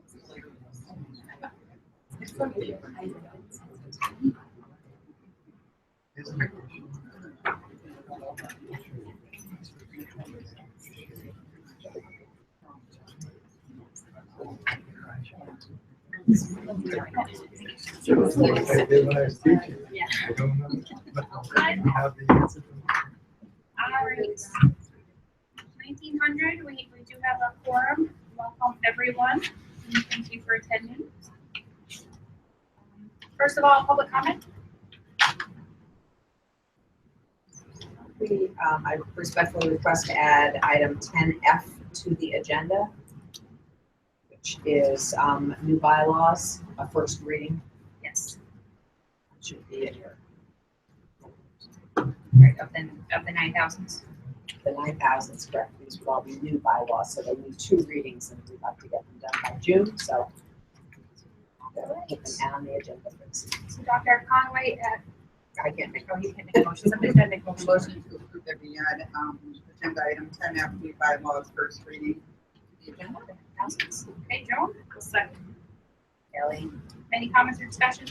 All right. 1900, we do have a quorum. Welcome everyone. And thank you for attending. First of all, public comment. I respectfully request to add item 10F to the agenda, which is new bylaws, a first reading. Yes. Should be in here. Right, of the 9,000s. The 9,000 correct. These will all be new bylaws, so they need 2 readings, and we'd like to get them done by June. So put them on the agenda for this. So Dr. Conway, I can't make. you can make a motion. Somebody's got to make a motion. Motion to approve that we add agenda item 10F, new bylaws, first reading. The agenda. Okay, Joan? Second. Kelly. Any comments or discussion?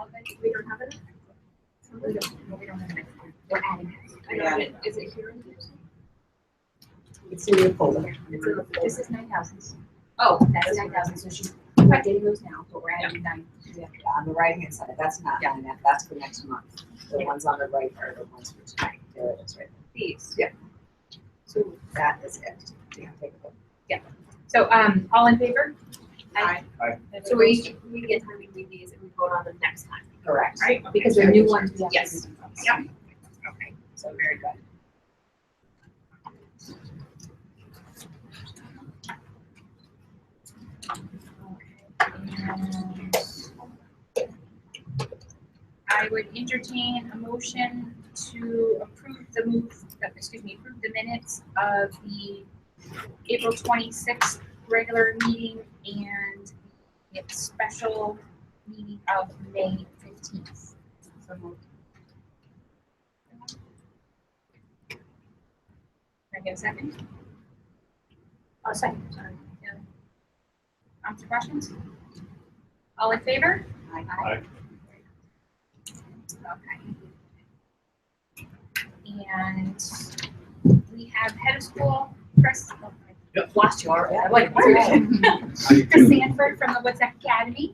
Okay, we don't have it? We don't have it. We're adding it. Is it here? It's in your folder. It's in the, this is 9,000s. Oh, That's 9,000, so she's not getting those now, but we're adding 9. Yeah, on the right hand side, that's not 9F, that's for next month. The ones on the right are the ones for tonight. There it is, right? These. Yeah. So that is it. Yeah, take a look. So, all in favor? Aye. So we get time to read these and we vote on them next time, Correct. right? Because they're new ones. We have to Yes. read them. Yep. Okay, So very good. And I would entertain a motion to approve approve the minutes of the April 26th regular meeting and the special meeting of May 15th. So moved. Can I get a second? Oh, second, sorry. Yeah. Comments or questions? All in favor? Aye. Okay. And we have head of school, Chris. Oh, I lost you already. I'm like, where is it? Chris Sanford from the Woodstock Academy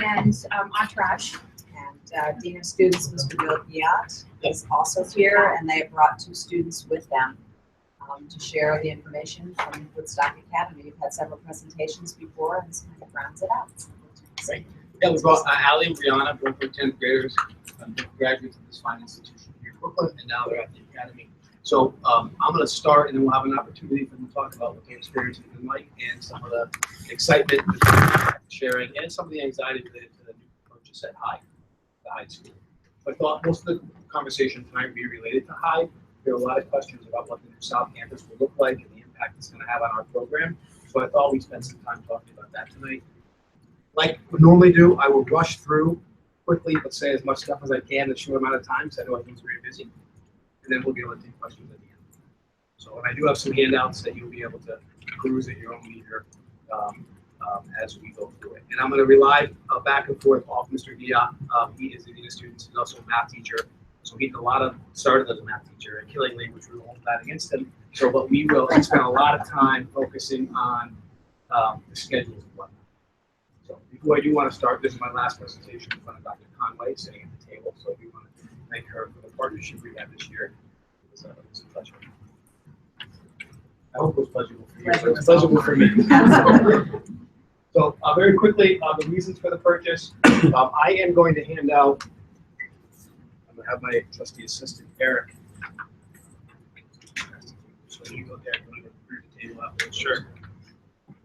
and Entourage. And Dean of Students, Mr. Bill Giat, is also here, and they have brought 2 students with them to share the information from Woodstock Academy. We've had several presentations before, and this kind of rounds it out. Great. Yeah, we brought Allie and Brianna, both were 10th graders, graduates of this fine institution here in Brooklyn, and now they're at the academy. So I'm going to start, and then we'll have an opportunity for them to talk about what the experience has been like and some of the excitement sharing and some of the anxiety related to the new purchase at the Hyde School. I thought most of the conversation tonight would be related to Hyde. There are a lot of questions about what the new South Campus will look like and the impact it's going to have on our program. So I thought we'd spend some time talking about that tonight. Like we normally do, I will rush through quickly, but say as much stuff as I can in a short amount of time, because I know everyone's very busy. And then we'll be able to take questions at the end. So, and I do have some handouts that you'll be able to peruse at your own leisure as we go through it. And I'm going to rely back and forth off Mr. Giat. He is the dean of students. He's also a math teacher. So he did a lot of, started as a math teacher at Killingly, which we won't hold that against him. So, but we will spend a lot of time focusing on the schedules and whatnot. So before I do want to start, this is my last presentation in front of Dr. Conway sitting at the table. So I do want to thank her for the partnership we had this year. It was a pleasure. I hope it was pleasurable for you. But it's pleasurable for me. So very quickly, the reasons for the purchase. I am going to hand out, I'm going to have my trustee assistant, Eric. So you go there, I'm going to bring the table out. Sure.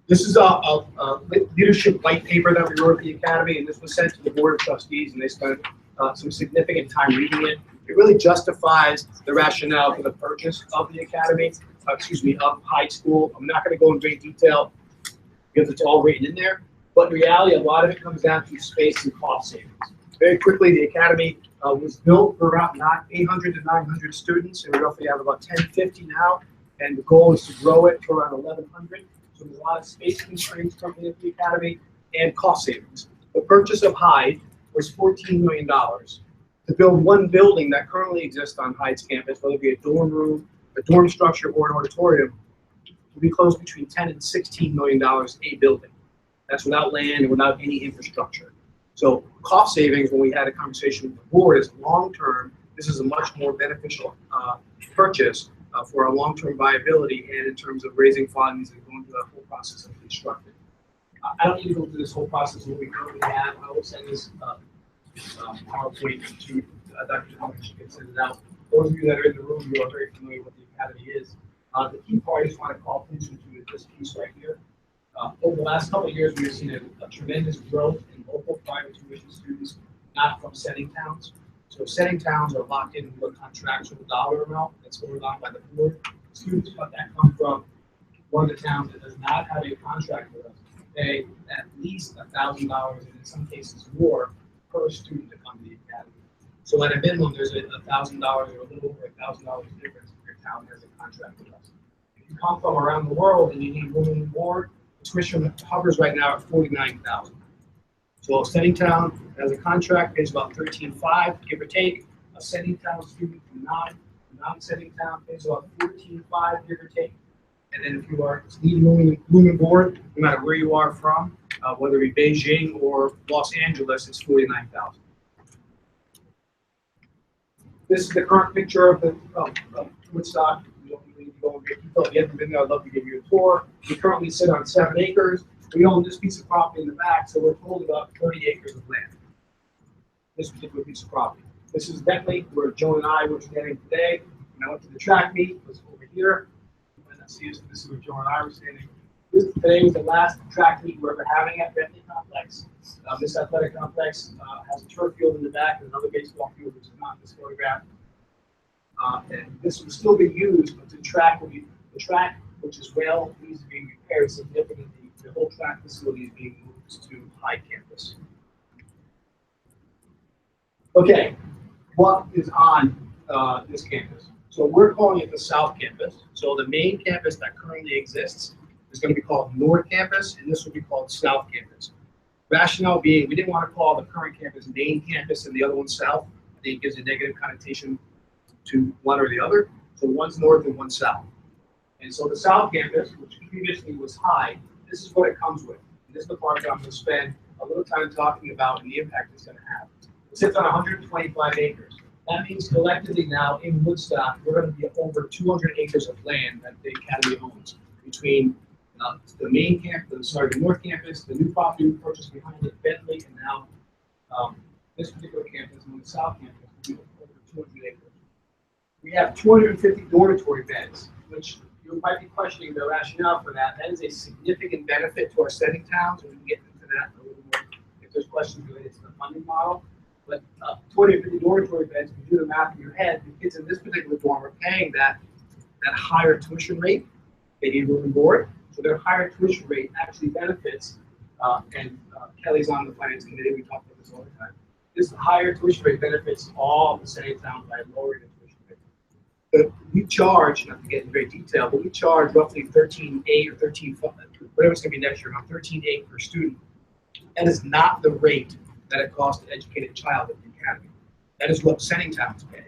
This is a leadership white paper that we wrote at the Academy, and this was sent to the Board of Trustees, and they spent some significant time reading it. It really justifies the rationale for the purchase of the Academy, of Hyde School. I'm not going to go in great detail because it's all written in there, but in reality, a lot of it comes down to space and cost savings. Very quickly, the Academy was built for around 800 to 900 students, and we roughly have about 1050 now, and the goal is to grow it to around 1100. So there's a lot of space constraints currently at the academy and cost savings. The purchase of Hyde was $14 million to build one building that currently exists on Hyde's campus, whether it be a dorm room, a dorm structure, or an auditorium, will be close between $10 and $16 million a building. That's without land and without any infrastructure. So cost savings, when we had a conversation with the board, is long-term. This is a much more beneficial purchase for our long-term viability and in terms of raising funds and going through that whole process of constructing. I don't need to go through this whole process of what we currently have. I will send this PowerPoint to Dr. Thomas. She can send it out. Those of you that are in the room, you are very familiar with what the academy is. The key part I just want to call attention to is this piece right here. Over the last couple of years, we have seen a tremendous growth in local private tuition students, not from setting towns. So setting towns are locked into a contractual dollar amount that's ordered on by the board. Students that come from one of the towns that does not have a contract with us pay at least $1,000 and in some cases more per student to come to the academy. So at a minimum, there's a $1,000 or a little over $1,000 difference if your town has a contract with us. If you come from around the world and you need room and board, tuition hovers right now at $49,000. So a setting town has a contract pays about $13,500, give or take. A setting town student from non-setting town pays about $14,500, give or take. And then if you are needing room and board, no matter where you are from, whether it be Beijing or Los Angeles, it's $49,000. This is the current picture of the Woodstock. We don't need to go in great detail. If you haven't been there, I'd love to give you a tour. We currently sit on 7 acres. We own this piece of property in the back, so we're told about 30 acres of land. This particular piece of property. This is Bentley, where Joan and I were standing today. When I went to the track meet, it was over here. And this is where Joan and I were standing. Today was the last track meet we're ever having at Bentley Complex. This athletic complex has a turf field in the back and another baseball field, which is not in this photograph. And this will still be used, but the track, which is rail, needs to be repaired significantly. The whole track facility is being moved to Hyde campus. Okay, what is on this campus? So we're calling it the South Campus. So the main campus that currently exists is going to be called North Campus, and this will be called South Campus. Rationale being, we didn't want to call the current campus Main Campus and the other one South. I think it gives a negative connotation to one or the other. So one's North and one's South. And so the South Campus, which previously was Hyde, this is what it comes with. And this is the part that I'm going to spend a little time talking about and the impact it's going to have. It sits on 125 acres. That means collectively now in Woodstock, we're going to be over 200 acres of land that the academy owns between the main campus, the North Campus, the new property we purchased behind it, Bentley, and now this particular campus, and the South Campus, will be over 200 acres. We have 250 dormitory beds, which you might be questioning the rationale for that. That is a significant benefit to our setting towns, and we can get into that a little more if there's questions related to the funding model. But 250 dormitory beds, if you do the math in your head, the kids in this particular dorm are paying that higher tuition rate. They need room and board, so their higher tuition rate actually benefits, Kelly's on the finance committee, we talk about this all the time. This higher tuition rate benefits all of the setting towns by lowering the tuition rate. But we charge, not to get in great detail, but we charge roughly $13.8 or $13.5, whatever it's going to be next year, around $13.8 per student. That is not the rate that it costs to educate a child at the academy. That is what setting towns pay.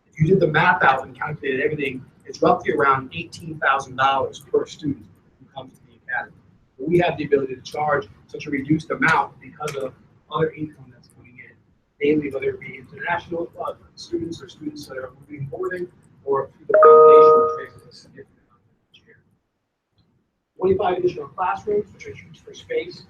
If you did the math out and calculated everything, it's roughly around $18,000 per student who comes to the academy. But we have the ability to charge such a reduced amount because of other income that's coming in, namely whether it be international students or students that are moving and boarding, or through the foundation, which raises a significant amount each year. 25 additional classrooms, which are huge for space.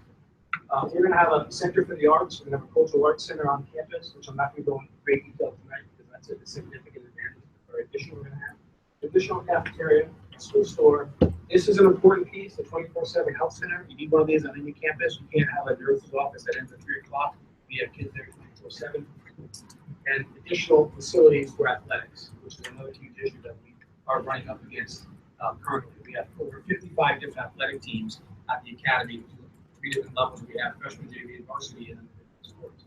We're going to have a center for the arts. We're going to have a cultural arts center on campus, which I'm not going to go into great detail tonight because that's a significant advantage or addition we're going to have. Additional cafeteria, school store. This is an important piece, the 24/7 health center. You need one of these on any campus. You can't have a nurse's office that ends at 3 o'clock. We have kids there 24/7. And additional facilities for athletics, which is another huge issue that we are running up against currently. We have over 55 different athletic teams at the academy, 3 different levels. We have freshman, JV, and varsity, and sports.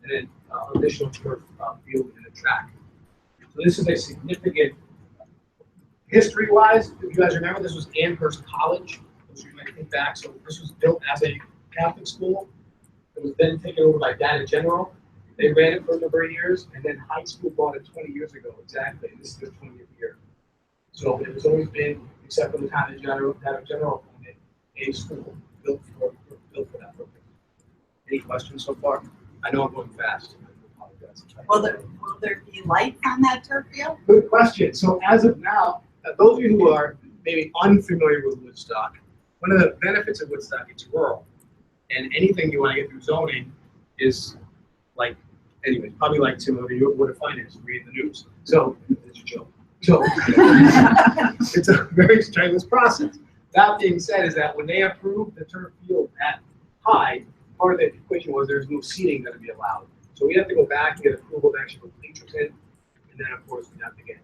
And then additional turf field and a track. So this is a significant, history-wise, if you guys remember, this was Amherst College. Those of you might everything back. So this was built as a Catholic school. It was then taken over by Data General. They ran it for a number of years, and then high school bought it 20 years ago, exactly. This is their 20th year. So it has always been, except for the time that Data General owned it, a school built for that purpose. Any questions so far? I know I'm going fast. I apologize. Will there be lights on that turf field? Good question. So as of now, those of you who are maybe unfamiliar with Woodstock, one of the benefits of Woodstock, it's rural. And anything you want to get through zoning is like, anyway, probably like similar to your Board of Finance, read the news. So, it's a joke. So, it's a very strenuous process. That being said, is that when they approved the turf field at Hyde, part of the equation was there's no seating going to be allowed. So we have to go back and get approval to actually put bleachers in, and then of course we have to get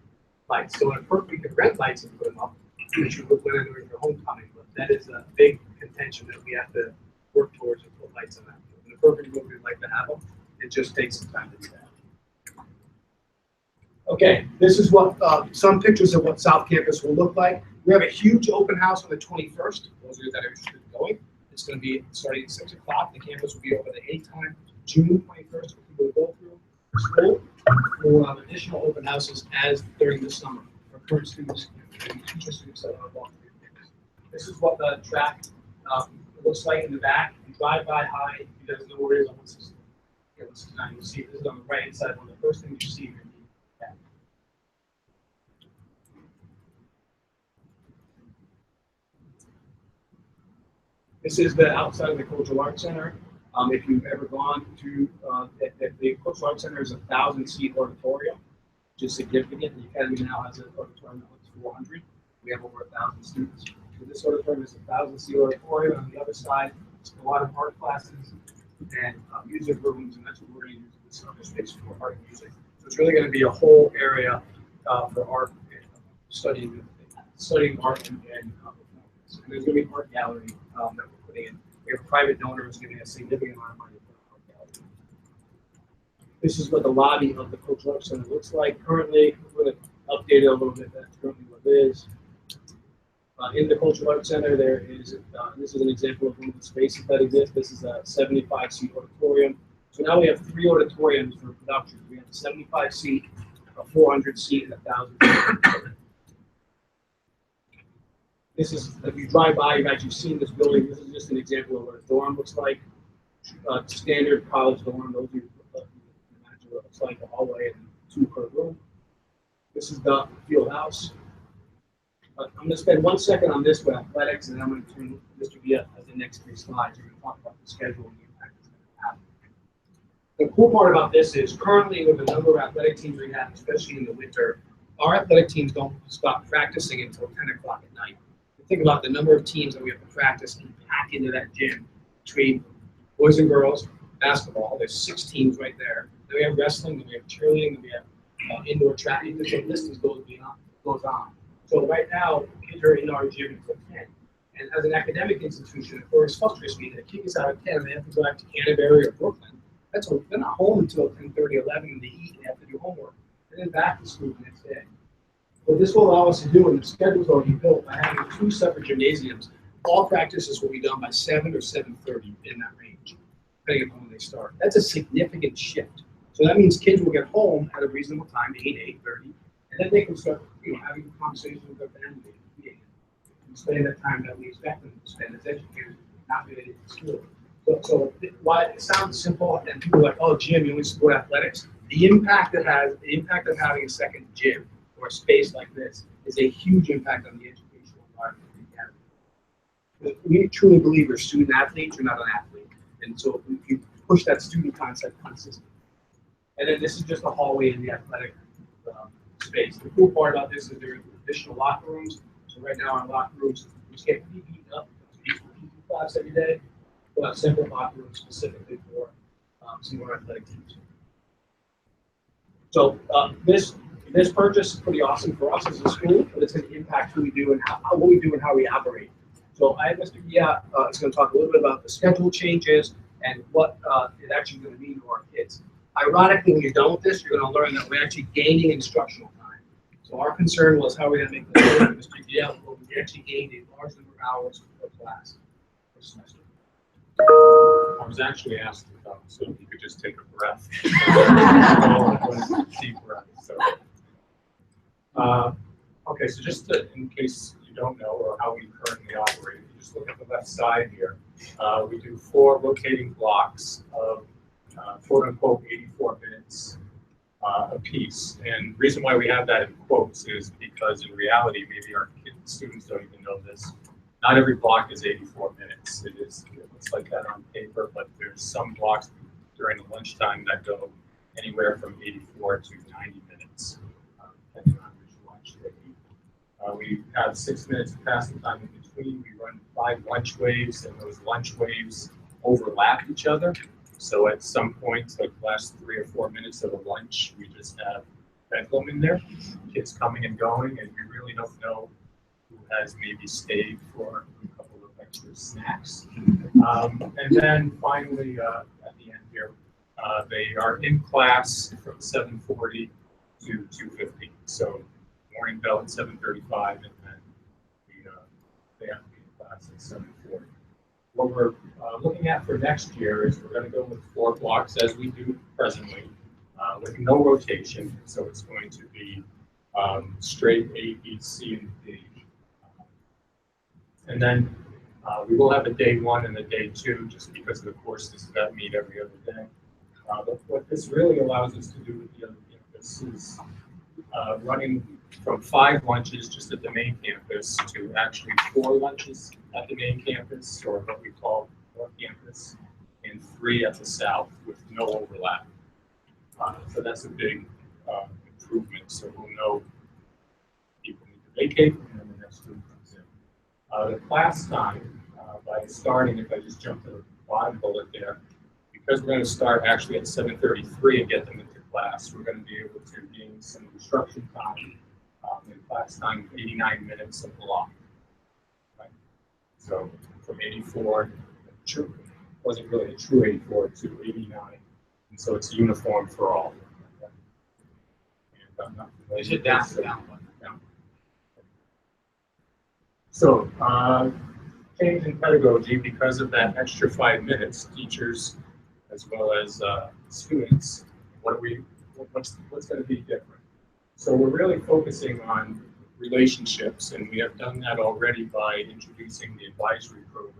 lights. So in a perfect, we could rent lights and put them up, which you would win during your homecoming, but that is a big contention that we have to work towards and put lights on that. In a perfect world, we'd like to have them. It just takes some time to do that. Okay, this is what some pictures of what South Campus will look like. We have a huge open house on the 21st. Those of you that are interested in going, it's going to be starting at 6 o'clock. The campus will be open at any time, June 21st, for people to go through school. We'll have additional open houses as during the summer for current students and future students that want to walk through campus. This is what the track looks like in the back. You drive by Hyde, you guys know where it is on the system. Here, this is not, you see this is on the right hand side. One of the first things you see when you back. This is the outside of the Cultural Arts Center. If you've ever gone to the Cultural Arts Center is a 1,000-seat auditorium, which is significant. The Academy now has an auditorium that holds 400. We have over 1,000 students. So this auditorium is a 1,000-seat auditorium. On the other side, it's a lot of art classes and music rooms, and that's what we're going to use this other space for, art and music. So it's really going to be a whole area for art and studying art and performance. And there's going to be an art gallery that we're putting in. We have private donors giving a significant amount of money for the art gallery. This is what the lobby of the Cultural Arts Center looks like currently. We're going to update it a little bit. That's currently what it is. In the Cultural Arts Center, there is, this is an example of one of the spaces that exist. This is a 75-seat auditorium. So now we have 3 auditoriums for production. We have a 75-seat, a 400-seat, and a 1,000-seat. This is, if you drive by, you've actually seen this building. This is just an example of what a dorm looks like. Standard college dorm. Those are imagine what it looks like, a hallway and 2 per room. This is the field house. I'm going to spend 1 second on this with athletics, and then I'm going to turn Mr. Villa as the next 3 slides. We're going to talk about the schedule and the impact it's going to have. The cool part about this is currently with the number of athletic teams we have, especially in the winter, our athletic teams don't stop practicing until 10 o'clock at night. Think about the number of teams that we have to practice and pack into that gym between boys and girls basketball. There's 6 teams right there. Then we have wrestling, then we have cheerleading, then we have indoor track. The list goes on. So right now, kids are in our gym until 10. And as an academic institution, it always frustrates me that a kid is out at 10 and they have to go out to Canterbury or Brooklyn. They're not home until 10:30, 11, and they eat and they have to do homework. And then back to school the next day. What this will allow us to do, and the schedule's already built, by having 2 separate gymnasiums, all practices will be done by 7 or 7:30 in that range, depending on when they start. That's a significant shift. So that means kids will get home at a reasonable time, 8, 8:30, and then they can start, having conversations with their family, and spending that time that we expect them to spend as educators, not related to school. So while it sounds simple, and people are like, "Oh, gym, you only support athletics." The impact of having a second gym or a space like this is a huge impact on the educational environment of the academy. We truly believe we're student athletes, you're not an athlete. And so we push that student concept consistently. And then this is just a hallway in the athletic space. The cool part about this is there are additional locker rooms. So right now our locker rooms, we just get PP'd up for PT class every day. We'll have separate locker rooms specifically for some of our athletic teams. So this purchase is pretty awesome for us as a school, but it's going to impact who we do and what we do and how we operate. So I have Mr. Gia is going to talk a little bit about the schedule changes and what it's actually going to mean to our kids. Ironically, when you're done with this, you're going to learn that we're actually gaining instructional time. So So our concern was how we're gonna make this work, Mr. Yale, but we actually gained a large number of hours per class per semester. I was actually asked to come, so if you could just take a breath. Deep breath. So, okay, so just in case you don't know or how we currently operate, if you just look at the left side here, we do 4 rotating blocks of quote unquote 84 minutes a piece. And the reason why we have that in quotes is because in reality, maybe our students don't even know this. Not every block is 84 minutes. It looks like that on paper, but there's some blocks during the lunchtime that go anywhere from 84 to 90 minutes, depending on which lunch they eat. We have 6 minutes of passing time in between. We run 5 lunch waves, and those lunch waves overlap each other. So at some point, like the last 3 or 4 minutes of a lunch, we just have bedlam in there, kids coming and going, and we really don't know who has maybe stayed for a couple of extra snacks. And then finally, at the end here, they are in class from 7:40 to 2:15. So morning bell at 7:35, and then they have to be in class at 7:40. What we're looking at for next year is we're going to go with 4 blocks as we do presently, with no rotation. So it's going to be straight A, B, C, and D. And then we will have a day 1 and a day 2, just because of the courses that meet every other day. But what this really allows us to do with the other campus is running from 5 lunches just at the main campus to actually 4 lunches at the main campus, or what we call North Campus, and 3 at the South with no overlap. So that's a big improvement. So we'll know people need to vacate, and then the next student comes in. The class time, by starting, if I just jump to the bottom bullet there, because we're going to start actually at 7:33 and get them into class, we're going to be able to gain some instruction time in class time of 89 minutes a block. Right? So from 84, wasn't really a true 84 to 89, and so it's uniform for all. And Is it down? Down. So change in pedagogy because of that extra 5 minutes, teachers as well as students, what's going to be different? So we're really focusing on relationships, and we have done that already by introducing the advisory program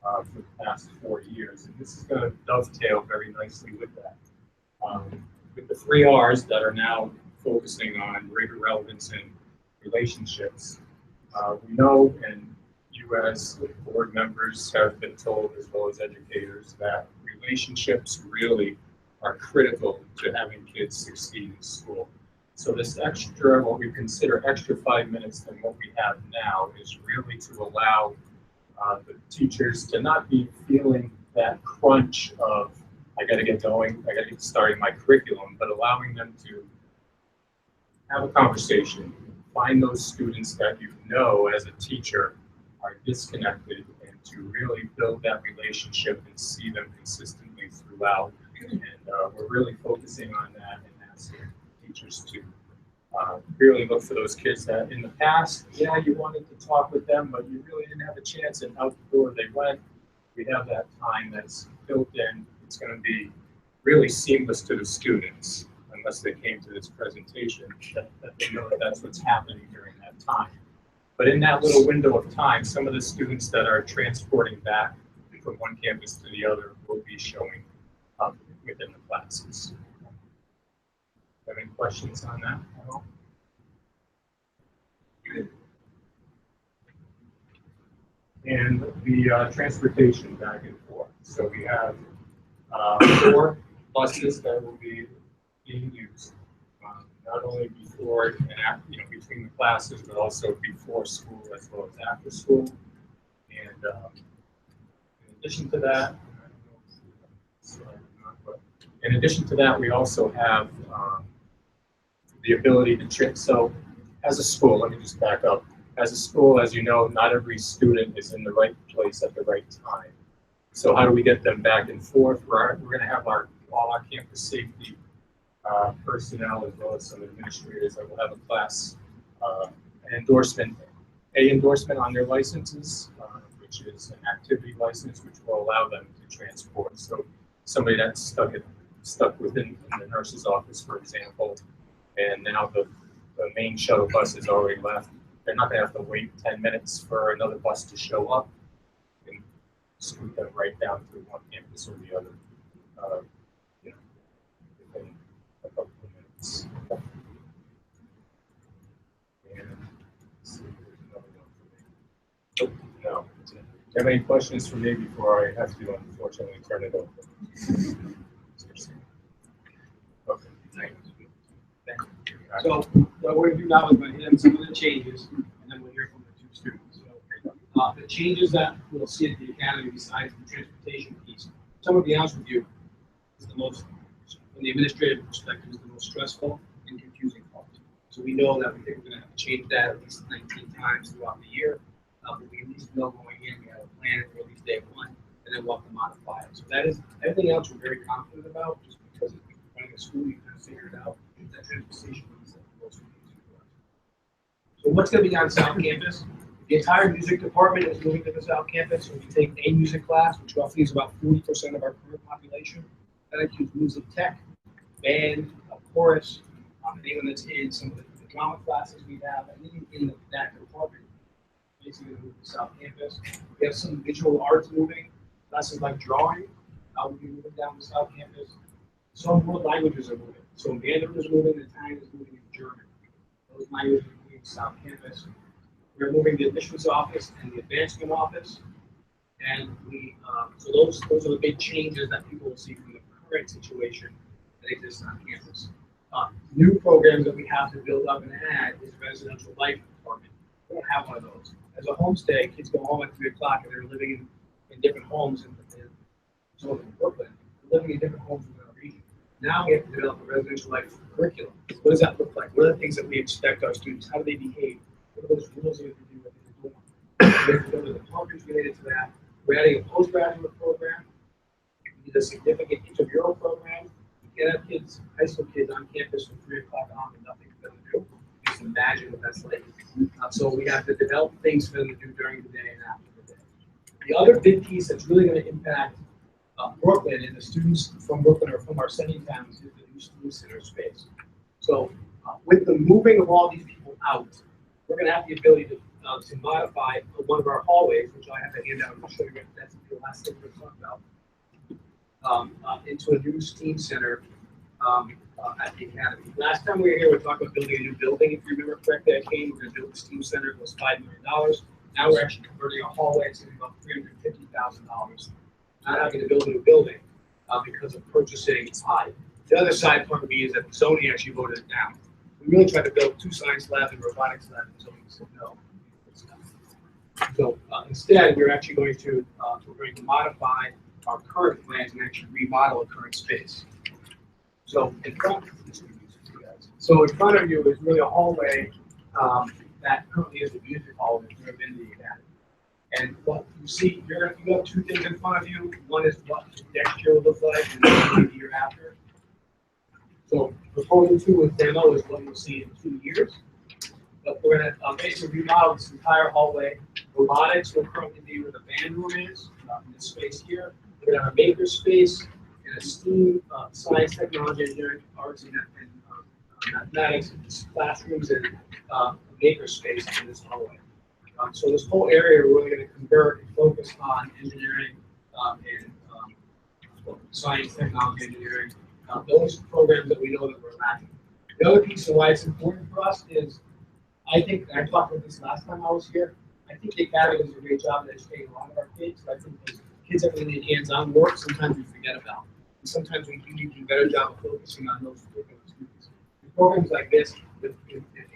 for the past 4 years, and this is going to dovetail very nicely with that. With the 3 R's that are now focusing on greater relevance and relationships, we know, and you as board members have been told, as well as educators, that relationships really are critical to having kids succeed in school. So this extra, what we consider extra 5 minutes than what we have now, is really to allow the teachers to not be feeling that crunch of, I got to get going, I got to get starting my curriculum, but allowing them to have a conversation, find those students that you know as a teacher are disconnected, and to really build that relationship and see them consistently throughout. And we're really focusing on that and asking teachers to really look for those kids that in the past, yeah, you wanted to talk with them, but you really didn't have a chance, and out the door they went. We have that time that's built in. It's going to be really seamless to the students, unless they came to this presentation, that they know that that's what's happening during that time. But in that little window of time, some of the students that are transporting back from one campus to the other will be showing up within the classes. Have any questions on that at all? And the transportation back and forth. So we have 4 buses that will be being used, not only before and after, between the classes, but also before school as well as after school. And in addition to that, we also have the ability to trip. So as a school, let me just back up. As a school, as you know, not every student is in the right place at the right time. So how do we get them back and forth? We're going to have all our campus safety personnel as well as some administrators that will have a class, an endorsement on their licenses, which is an activity license, which will allow them to transport. So somebody that's stuck within the nurse's office, for example, and now the main shuttle bus has already left, they're not gonna have to wait 10 minutes for another bus to show up and scoot them right down to one campus or the other, you know, within a couple of minutes. And let's see if there's another one for me. No. Do you have any questions for me before I have to unfortunately turn it over? Okay. Thank you. So what we're gonna do now is we're gonna hit on some of the changes, and then we'll hear from the two students. So, the changes that we'll see at the academy besides the transportation piece, some of the honest with you, is the most, from the administrative perspective, is the most stressful and confusing part. So we know that we think we're gonna have to change that at least 19 times throughout the year. But we at least know going in, we have a plan for at least day one, and then we'll have to modify it. So that is, everything else we're very confident about, just because it's running a school, you kind of figure it out. That transportation piece that the most confusing for us. So what's gonna be on South Campus? The entire music department is moving to the South Campus, so we take a music class, which roughly is about 40% of our current population. That includes music tech, band, chorus, anyone that's in some of the drama classes we have, and even in that department, basically gonna move to South Campus. We have some visual arts moving, classes like drawing, will be moving down to South Campus. Some world languages are moving. So Mandarin is moving, Italian is moving, and German. Those languages are moving to South Campus. We're moving the admissions office and the advancement office. And so those are the big changes that people will see from the current situation that exists on campus. New programs that we have to build up and add is residential life department. We don't have one of those. As a homestay, kids go home at 3 o'clock and they're living in different homes in Brooklyn, living in different homes within our region. Now we have to develop a residential life curriculum. What does that look like? What are the things that we expect our students? How do they behave? What are those rules they have to do? What they do? We have to build the departments related to that. We're adding a postgraduate program. We need a significant intramural program. We can have kids, high school kids on campus from 3 o'clock on with nothing for them to do. Just imagine what that's like. So we have to develop things for them to do during the day and after the day. The other big piece that's really going to impact Brooklyn and the students from Brooklyn or from our sending towns is the new student center space. So with the moving of all these people out, we're going to have the ability to modify one of our hallways, which I have a handout. I'll show you. That's the last thing we're talking about. Into a new STEAM center at the academy. Last time we were here, we were talking about building a new building. If you remember correctly, I came. We're going to build the STEAM center. It was $5 million. Now we're actually converting a hallway. It's going to be about $350,000. Not having to build a new building because of purchasing high. The other side part of me is that the zoning actually voted it down. We really tried to build 2 science labs and robotics labs, and zoning said no. So instead, we're actually going to modify our current plans and actually remodel a current space. So in front of you is really a hallway that currently is the music hall that's never been to the academy. And what you see, you have 2 things in front of you. One is what next year will look like, and then the year after. So proposal 2 with demo is what you'll see in 2 years. But we're going to basically remodel this entire hallway. Robotics will currently be where the band room is, in this space here. We're going to have a maker space and a STEAM, science, technology, engineering, arts, and mathematics classrooms and a maker space in this hallway. So this whole area we're really going to convert and focus on engineering and science, technology, engineering, those programs that we know that we're lacking. The other piece of why it's important for us is, I think, and I talked about this last time I was here, I think the academy does a great job of educating a lot of our kids, but I think those kids that really need hands-on work, sometimes we forget about. And sometimes we need to do a better job of focusing on those particular students. Programs like this, with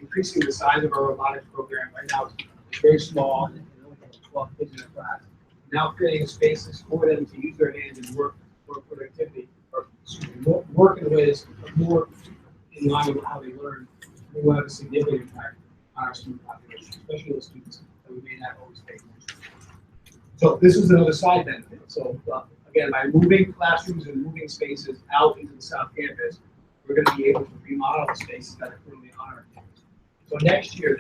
increasing the size of our robotics program, right now it's very small, and only have 12 kids in a class. Now creating spaces for them to use their hands and work for productivity, or work in ways more in line with how they learn, we will have a significant impact on our student population, especially those students that we may not always pay attention to. So this is another side benefit. So again, by moving classrooms and moving spaces out into the South Campus, we're gonna be able to remodel the spaces that are currently on our campus. So next year,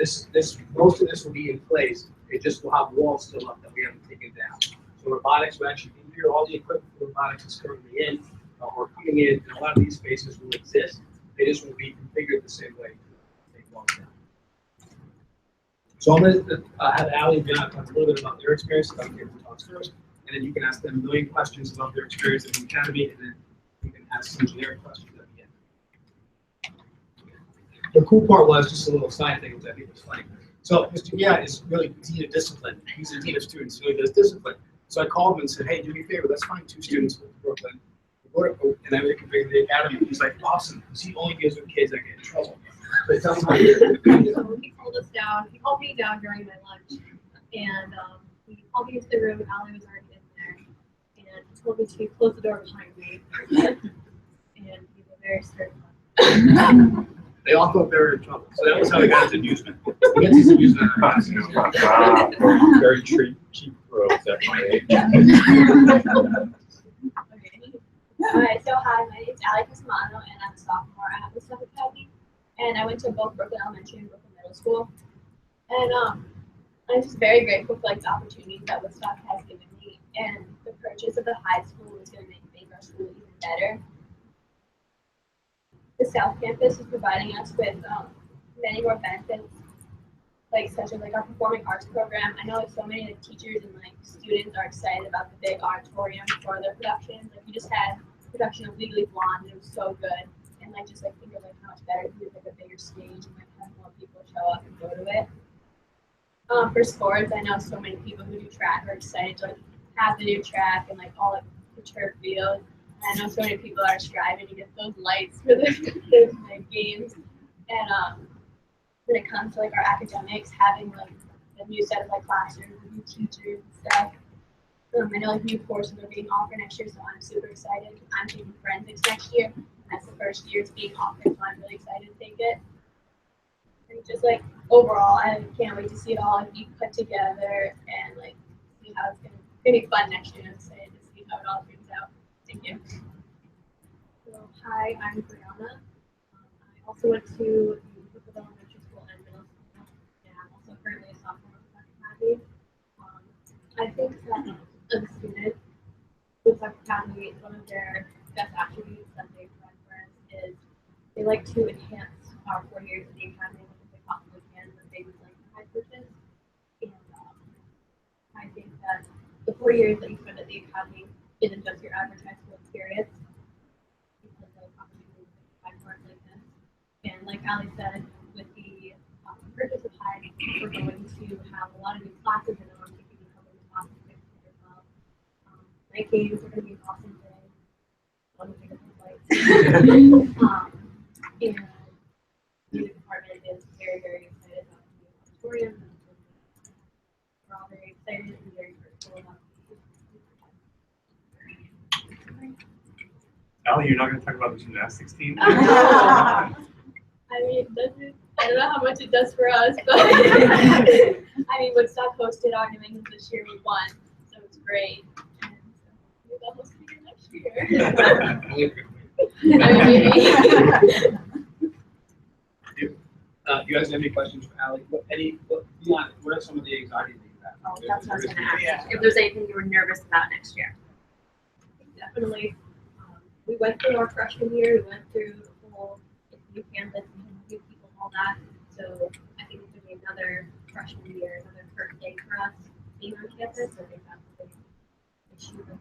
most of this will be in place. It just will have walls still up that we haven't taken down. So robotics will actually be here. All the equipment for robotics is currently in, or coming in, and a lot of these spaces will exist. They just will be configured the same way to take walls down. So I'm going to have Allie and John talk a little bit about their experience about Cable Talks first, and then you can ask them a million questions about their experience at the academy, and then you can ask some generic questions at the end. The cool part was just a little side thing, which I think was funny. So Mr. Yat is really dean of discipline. He's a dean of students, so he does discipline. So I called him and said, hey, do me a favor, let's find 2 students from Brooklyn, and then we can configure the academy. He's like, awesome, because he only gives with kids that get in trouble. So tell him how you do it. So he called us down. He called me down during my lunch, and he called me into the room. Allie was already in there, and he told me to close the door behind me. And he was very stern. They all thought they were in trouble. So that was how they got his amusement. He gets his amusement out of class. Wow. Very cheap throws at my age. Okay. Alright, so hi, my name's Allie Casamano, and I'm a sophomore at the Stuff Academy. And I went to both Brooklyn Elementary and Brooklyn Middle School. And I'm just very grateful for like the opportunities that Woodstock has given me. And the purchase of the high school is going to make our school even better. The South Campus is providing us with many more benefits, like such as like our performing arts program. I know like so many like teachers and like students are excited about the big auditorium for their productions. Like we just had production of Legally Blonde, and it was so good. And like just like think of like how much better if we had like a bigger stage and like have more people show up and go to it. For sports, I know so many people who do track are excited to like have the new track and like all like the turf field. And I know so many people are striving to get those lights for the like, games. And when it comes to like our academics, having like a new set of like classrooms, new teachers and stuff. I know like new courses are being offered next year, so I'm super excited. I'm taking forensics next year. That's the first year it's being offered, so I'm really excited to take it. And just like overall, I can't wait to see it all like, be put together and like see how it's gonna be fun next year. I'm excited to see how it all turns out. Thank you. So hi, I'm Brianna. I also went to the Brooklyn Elementary School and Middle School, and I'm also currently a sophomore at Woodstock Academy. I think that as a student, Woodstock Academy, one of their best attributes that they provide for us is they like to enhance our 4 years in the academy as they possibly can with things like high purchase. And I think that the 4 years that you spend at the academy isn't just your average high school experience, because of opportunities like parts like this. And like Ali said, with the purchase of high, we're going to have a lot of new classes, and I'm taking a couple of classes next year as well. Night games are going to be an awesome thing. On the bigger flights. And the music department is very, very excited about the new auditorium. We're all very excited and very grateful about Allie, you're not going to talk about the gymnastics team? I mean, I don't know how much it does for us, but I mean, Woodstock hosted our New England this year, we won, so it's great. And so maybe I'll host it again next year. Do you guys have any questions for Allie? Beyond, what are some of the anxieties that you have? Oh, that's what I was gonna ask. If there's anything you were nervous about next year. Definitely. We went through our freshman year, we went through the whole new campus and new people and all that. So I think it's gonna be another freshman year, another first day for us being on campus. I think that's a big issue.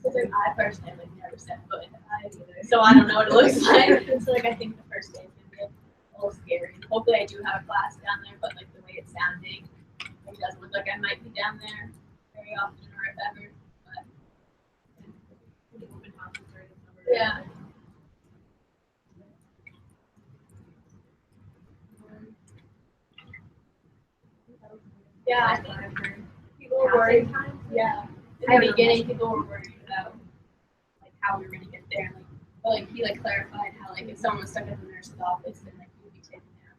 Because I personally have like never set foot in either, so I don't know what it looks like. So like I think the first day is gonna be a little scary. Hopefully I do have a class down there, but like the way it's sounding, it doesn't look like I might be down there very often or if ever. But open houses during the summer. Yeah. Yeah, I think people were worried. Yeah. In the beginning, people were worried about like how we were gonna get there. Like he like clarified how like if someone was stuck at the nurse's office, then like we would be taken there.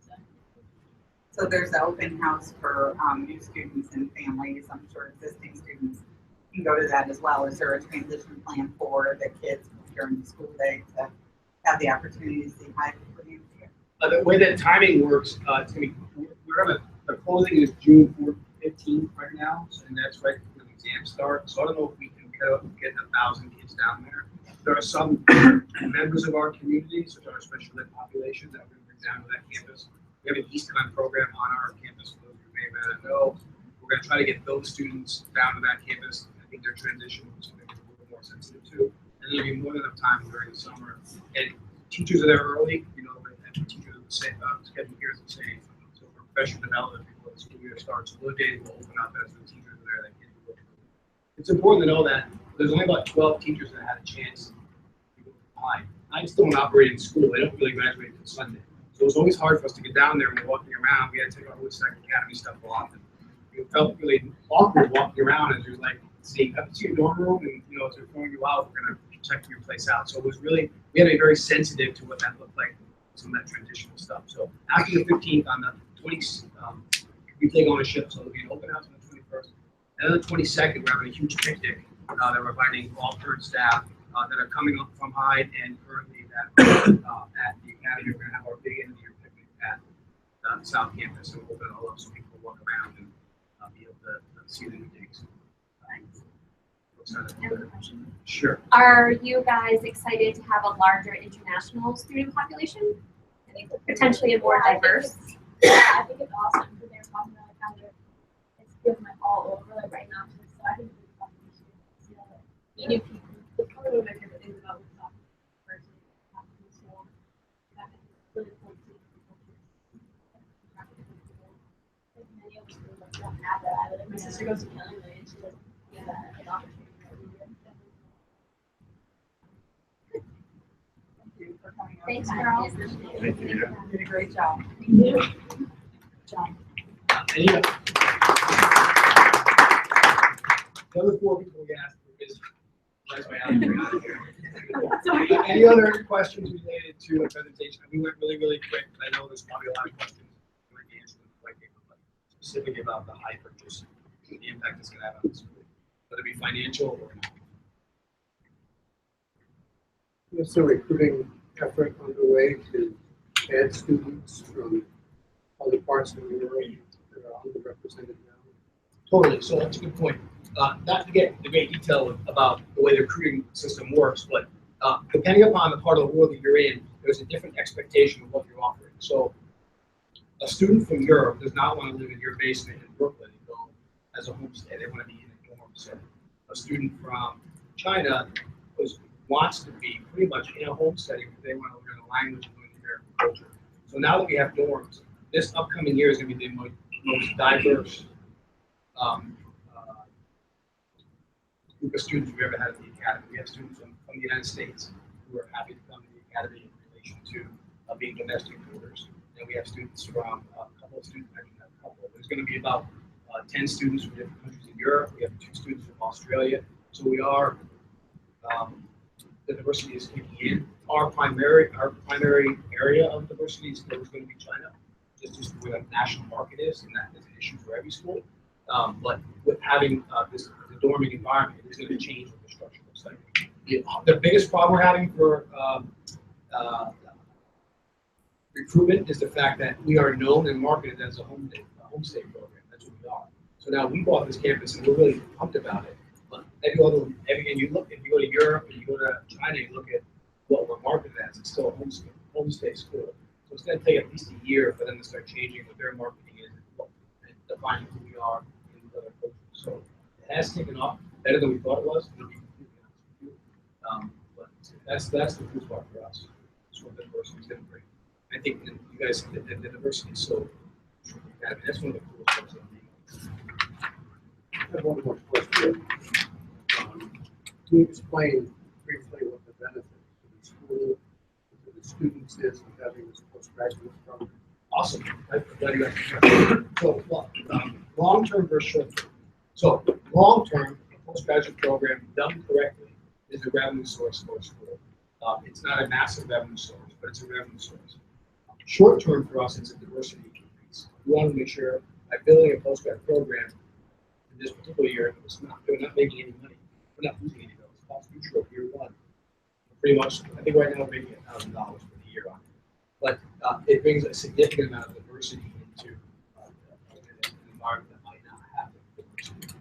So there's an open house for new students and families. I'm sure existing students can go to that as well. Is there a transition plan for the kids during the school day to have the opportunity to say hi before the end of the year? The way that timing works, it's gonna be, the closing is June 15th right now, and that's right when the exams start. So I don't know if we can get 1,000 kids down there. There are some members of our community, such as our special ed population, that we're going to bring down to that campus. We have an East-Con program on our campus, for those who may not know. We're going to try to get those students down to that campus. I think their transition is something we're a little more sensitive to. And there'll be more than enough time during the summer. And teachers are there early, you know, and teachers are the same, schedule here is the same. So for professional development, before the school year starts, so those days will open up as the teachers are there. That can go through. It's important to know that there's only about 12 teachers that had a chance to go apply. I'm still an operating school. They don't really graduate until Sunday. So it's always hard for us to get down there and we're walking around. We had to take our Woodstock Academy stuff a lot. It felt really awkward walking around as you're like, seeing, up to your dorm room, and you know, as they're throwing you out, we're gonna check your place out. So it was really, we had to be very sensitive to what that looked like, some of that transitional stuff. So after the 15th, on the 20th, we take ownership, so it'll be an open house on the 21st. And on the 22nd, we're having a huge picnic that we're inviting all current staff that are coming up from Hyde and currently at the academy. We're gonna have our big end of the year picnic at the South Campus, and we'll open it all up so people will walk around and be able to see the new digs. Sure. Are you guys excited to have a larger international student population? I think that's Potentially a more diverse? I think it's awesome because they're talking about how it's feeling like all over, like right now. So I think it's fun to see all the new people. It's probably one of my favorite things about Woodstock versus so that is really cool to see people. Like many of the schools like don't have that. Like my sister goes to Illinois and she like get that like opportunity. Thank you for coming out. Thanks, girls. Thank you. You did a great job. John. Any other? The other 4 people we asked were busy. That's why I'm out of here. Any other questions related to the presentation? We went really, really quick, but I know there's probably a lot of questions you might answer them quite quickly, but specifically about the high purchase, the impact it's going to have on the school, whether it be financial or not. There's a recruiting effort underway to add students from other parts of the world that are underrepresented now. Totally. So that's a good point. Not to get into great detail about the way the recruiting system works, but depending upon the part of the world that you're in, there's a different expectation of what you're offering. So a student from Europe does not want to live in your basement in Brooklyn and go as a homestay. They want to be in a dorm. So a student from China wants to be pretty much in a home setting because they want to learn the language and learn the American culture. So now that we have dorms, this upcoming year is going to be the most diverse group of students we've ever had at the academy. We have students from the United States who are happy to come to the academy in relation to being domestic tutors. And we have students from a couple of students, actually not a couple. There's going to be about 10 students from different countries in Europe. We have 2 students from Australia. So we are, the diversity is kicking in. Our primary area of diversity is still going to be China, just where the national market is, and that is an issue for every school. But with having this dorming environment, it's going to change what the structure looks like. The biggest problem we're having for recruitment is the fact that we are known and marketed as a homestay program. That's what we are. So now we bought this campus and we're really pumped about it. But if you go to Europe and you go to China, you look at what we're marketed as, it's still a homestay school. So it's going to take at least a year for them to start changing what their marketing is and defining who we are in these other cultures. So it has taken off better than we thought it was. To be completely honest with you. But that's the cool part for us. That's what the diversity is going to bring. I think that you guys, the diversity is so. I mean, that's one of the coolest parts of the I have one more question. Can you explain briefly what the benefit to the school, to the students is of having this postgraduate program? Awesome. I'm glad you asked. So, long-term versus short-term. So, long-term, a postgraduate program done correctly is a revenue source for a school. It's not a massive revenue source, but it's a revenue source. Short-term for us, it's a diversity increase. We want to make sure by building a postgrad program in this particular year, we're not making any money. We're not losing any of those. Cost neutral year 1. pretty much, I think right now we're making $1,000 for the year on it. But it brings a significant amount of diversity into an environment that might not have diversity.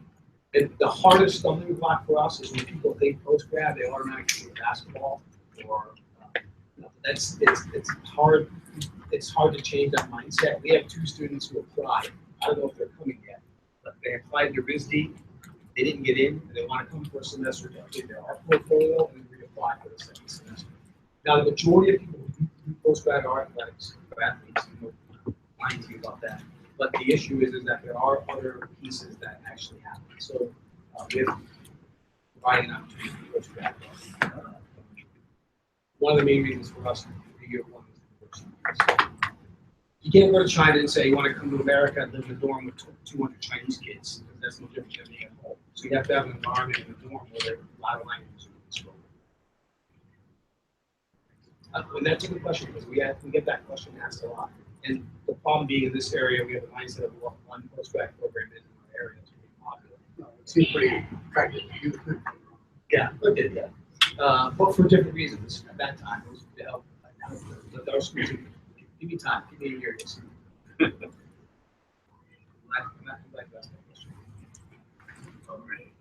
And the hardest stumbling block for us is when people think post-grad, they automatically think basketball or it's hard. It's hard to change that mindset. We have 2 students who applied. I don't know if they're coming yet, but they applied to RISD. They didn't get in, and they want to come for a semester to update their art portfolio and then reapply for the second semester. Now, the majority of people who do post-grad are athletics, or athletes. I'm lying to you about that. But the issue is that there are other pieces that actually happen. So we have providing an opportunity for post-grad. One of the main reasons for us for year 1 is diversity. You can't go to China and say you want to come to America and live in a dorm with 200 Chinese kids. That's no different than being at home. So you have to have an environment in the dorm where there are a lot of languages spoken. And that's a good question because we get that question asked a lot. And the problem being in this area, we have a mindset of what one postgrad program is in our area. It's pretty popular. No, it seems pretty practical. Yeah, it did, yeah. But for different reasons. At that time, it was to help our schools. Give me time. Give me a year. I'm not like that question. All right.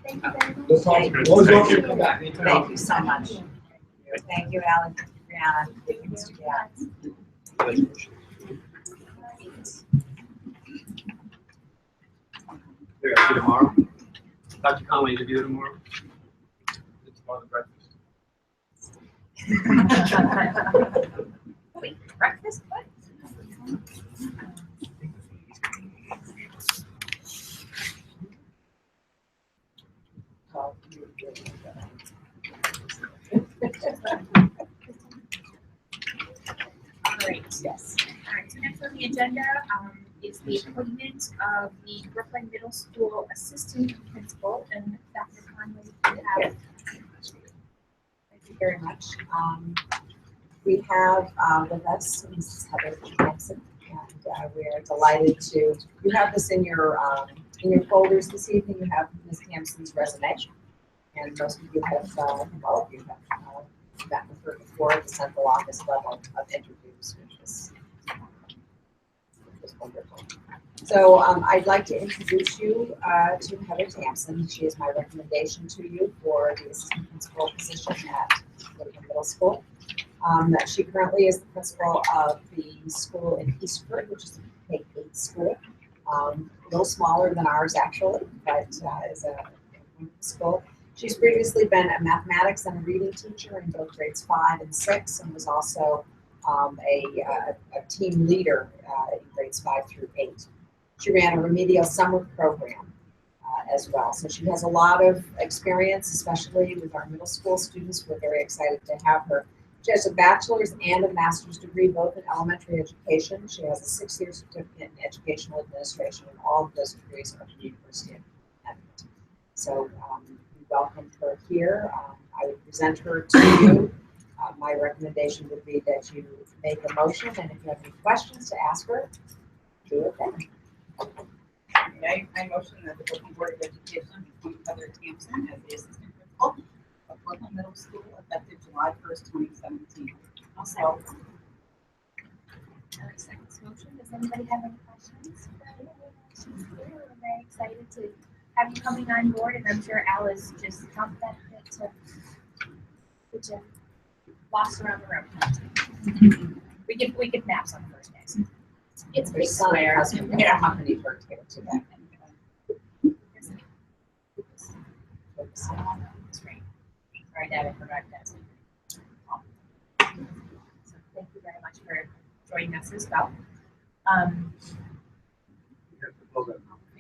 Thank you very much. No problem. Good. Always Thank welcome you. to come back anytime. Thank you so much. Thank you, Alan, Brianna, thank you, Mr. Gadd. They're gonna be tomorrow. Dr. Conley, you be there tomorrow? It's tomorrow the breakfast. Wait, breakfast, what? All right, Yes. all right, so next on the agenda, is the appointment of the Brooklyn Middle School Assistant Principal, and Dr. Conley, you have. Thank you very much. We have with us Mrs. Heather Thompson, and we are delighted to, you have this in your folders this evening. You have Ms. Thompson's resume, and most of you have, all of you have met with her before at the central office level of interviews, which was wonderful. So I'd like to introduce you to Heather Thompson. She is my recommendation to you for the assistant principal position at Brooklyn Middle School. She currently is the principal of the school in Eastford, which is a K-8 school. A little smaller than ours actually, but is a wonderful school. She's previously been a mathematics and a reading teacher in both grades 5 and 6, and was also a team leader in grades 5 through 8. She ran a remedial summer program as well. So she has a lot of experience, especially with our middle school students. We're very excited to have her. She has a bachelor's and a master's degree, both in elementary education. She has a 6-year certificate in educational administration, and all of those degrees are from the University of Connecticut. So we welcome her here. I would present her to you. My recommendation would be that you make a motion, and if you have any questions to ask her, do it then. I motion that the Brooklyn Board of Education appoint Heather Thompson as the assistant principal of Brooklyn Middle School effective July 1st, 2017. Also, Alex seconds motion. Does anybody have any questions? She's here. We're very excited to have you coming on board, and I'm sure Al is just chomping at the bit to get you lost around the room. We give naps on the first day. It's Her big son square. has been accompanied her here today. That's right. Sorry, Dad, I forgot that. So thank you very much for joining us as well.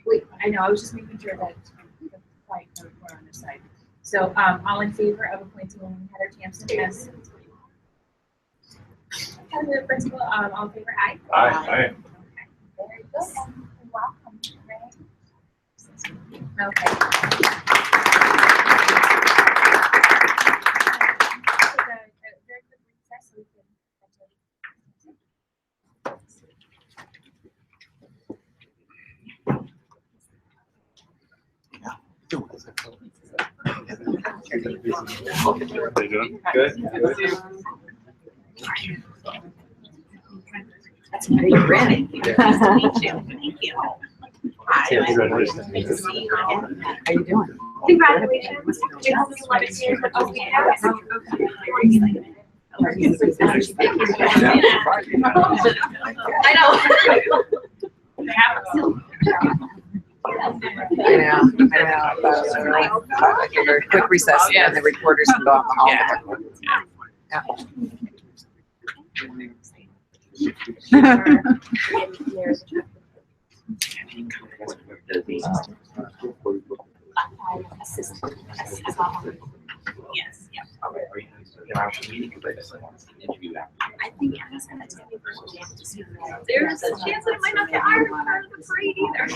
Wait, I know, I was just making sure that the flight were on their side. So, all in favor of appointing Heather Thompson as the principal, all in favor, aye? Aye. Okay, very good, and welcome, Ray. Okay. Very quick recess so we can you doing? Good. That's pretty grinning. Thank you. Hi. Congratulations. Nice to see you again. How you doing? Congratulations. It's 11 years of okay. I know. I know. I'll give her a quick recess and the recorders can go out in the hall. Yes, yes. I think Anna's gonna take me for a jam to see that. There's a chance that it might not get ironed part of the parade either. I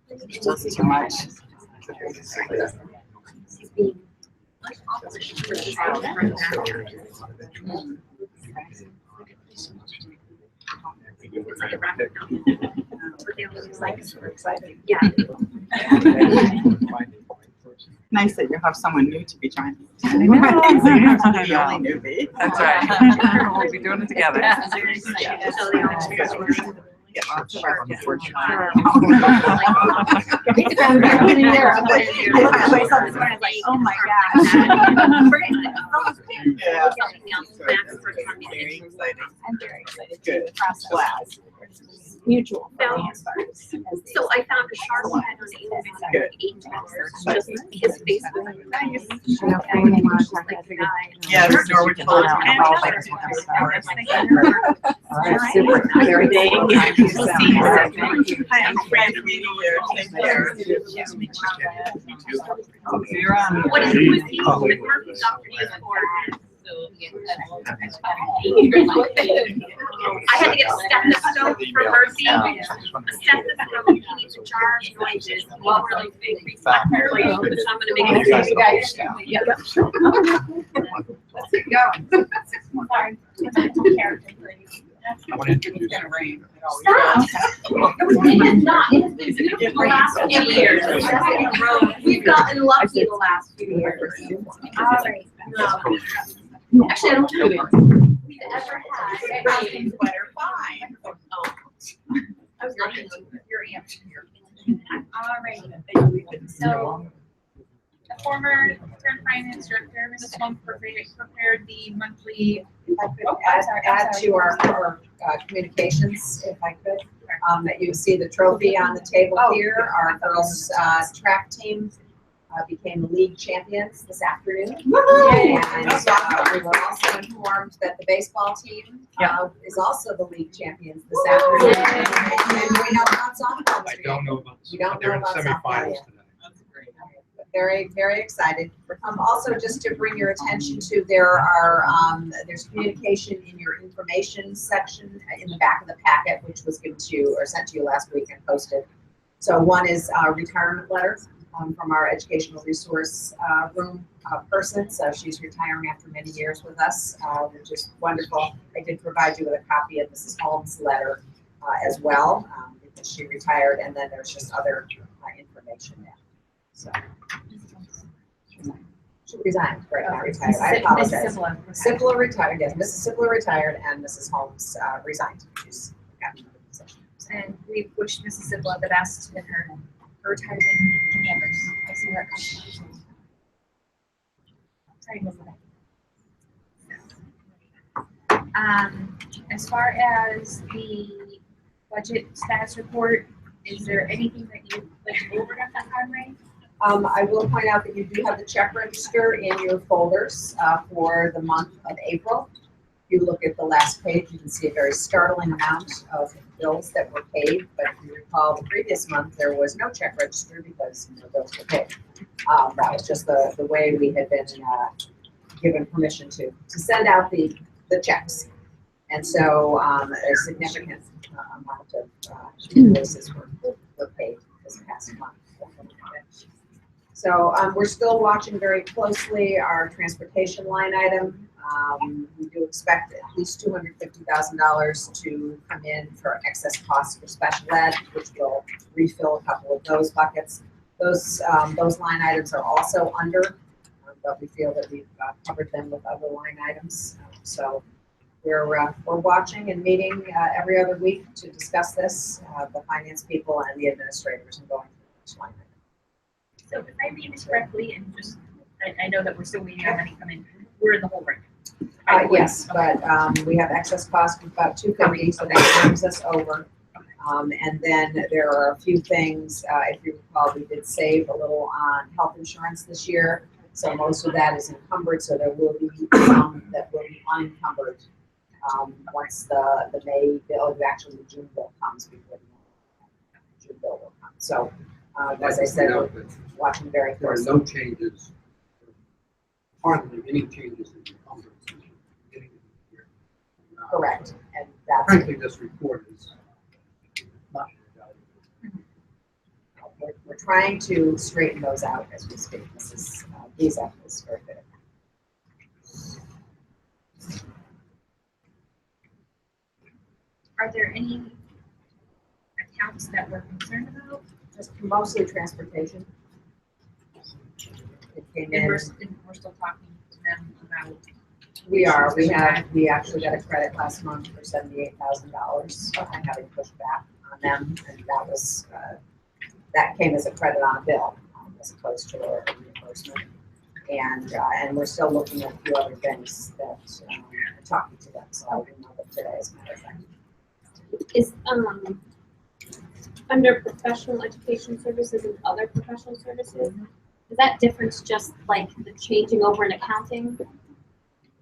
It wasn't too much. Yeah. Nice that you have someone new to be joining. I know. The only newbie. That's right. We'll be doing it together. Get lots of our unfortunately. Oh my gosh. Yeah. Very exciting. I'm very excited Good. to process. Class. Mutual. So I found a sharp one at Good. 8 just his face was nice. Yes, Norwich. All right, super. Very good. Thank you so much. Hi, I'm Fran. Take care. What is he? Murphy's Dr. is for. I had to get a stethoscope for Mercy. A stethoscope, he needs a jar of noises while we're like big reflector, like, I'm gonna make it. You guys. Yeah. Sorry. I want to introduce. It's gonna rain. It always Stop. It is not. It has been beautiful the last few years. We've gotten lucky the last few years. All right. No. Actually, I don't think we've ever had rain. Sweater, fine. I was looking at your answer here. All right. So, The former current finance director, Mrs. Swamp, prepared the monthly. If I could add to our communications, if I could, that you see the trophy on the table here. Our girls' track team became the league champions this afternoon. And we were also informed that the baseball team is also the league champions this afternoon. And we know about softball. I don't know about. You don't They're know in about softball semifinals yet. tonight. Very, very excited. Also, just to bring your attention to, there's communication in your information section in the back of the packet, which was given to you or sent to you last week and posted. So one is a retirement letter from our educational resource room person. So she's retiring after many years with us, which is wonderful. I did provide you with a copy of Mrs. Holmes' letter as well, because she retired, and then there's just other information there. So. She resigned, right, not retired. I apologize. Sipla retired, yes, Mrs. Sipla retired and Mrs. Holmes resigned. She's got another position. And we wish Mrs. Zibla the best in her retirement endeavors. I see her coming. Sorry, as far as the budget status report, is there anything that you'd like to go over at that time, Ray? I will point out that you do have the check register in your folders for the month of April. If you look at the last page, you can see a very startling amount of bills that were paid. But if you recall, the previous month there was no check register because no bills were paid. That was just the way we had been given permission to send out the checks. And so a significant amount of invoices were paid this past month. So we're still watching very closely our transportation line item. We do expect at least $250,000 to come in for excess costs for special ed, which will refill a couple of those buckets. Those line items are also under, but we feel that we've covered them with other line items. So we're watching and meeting every other week to discuss this, the finance people and the administrators, and going through each line item. So if I read this correctly, and just, I know that we're still waiting on money to come in, we're in the hole right now. Yes, but we have excess cost of about $250, so that brings us over. And then there are a few things, if you recall, we did save a little on health insurance this year. So most of that is encumbered, so there will be some that will be unencumbered once the May bill, actually the June bill comes before the June bill will come. So as I said, we're watching very There are closely. no changes, hardly any changes in encumbrance since the beginning of the year. Correct, and that's, Frankly, this report is not valuable. we're trying to straighten those out as we speak. These efforts are good. Are there any accounts that we're concerned about? Just mostly transportation. It came And in. we're still talking to them about. We actually got a credit last month for $78,000. I'm having pushed back on them, and that was, that came as a credit on a bill, as opposed to a reimbursement. And we're still looking at a few other things that, we're talking to them, so I didn't know that today, as a matter of fact. Is, under professional education services and other professional services, is that difference just like the changing over in accounting?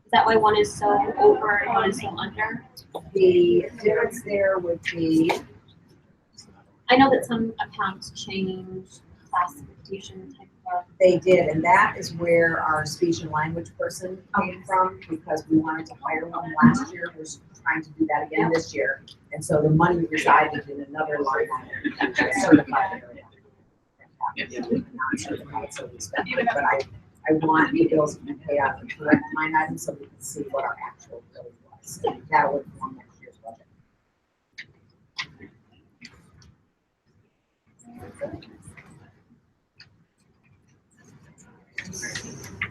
Is that why one is so over and one is so under? The difference there would be, I know that some accounts change classification type of. they did, and that is where our speech and language person came from, because we wanted to hire one last year. We're trying to do that again this year. And so the money resided in another line item, which is certified area. Non-certified, so we spent it, but I want the bills to be paid out of the correct line item so we can see what our actual bill was. And that will inform next year's budget.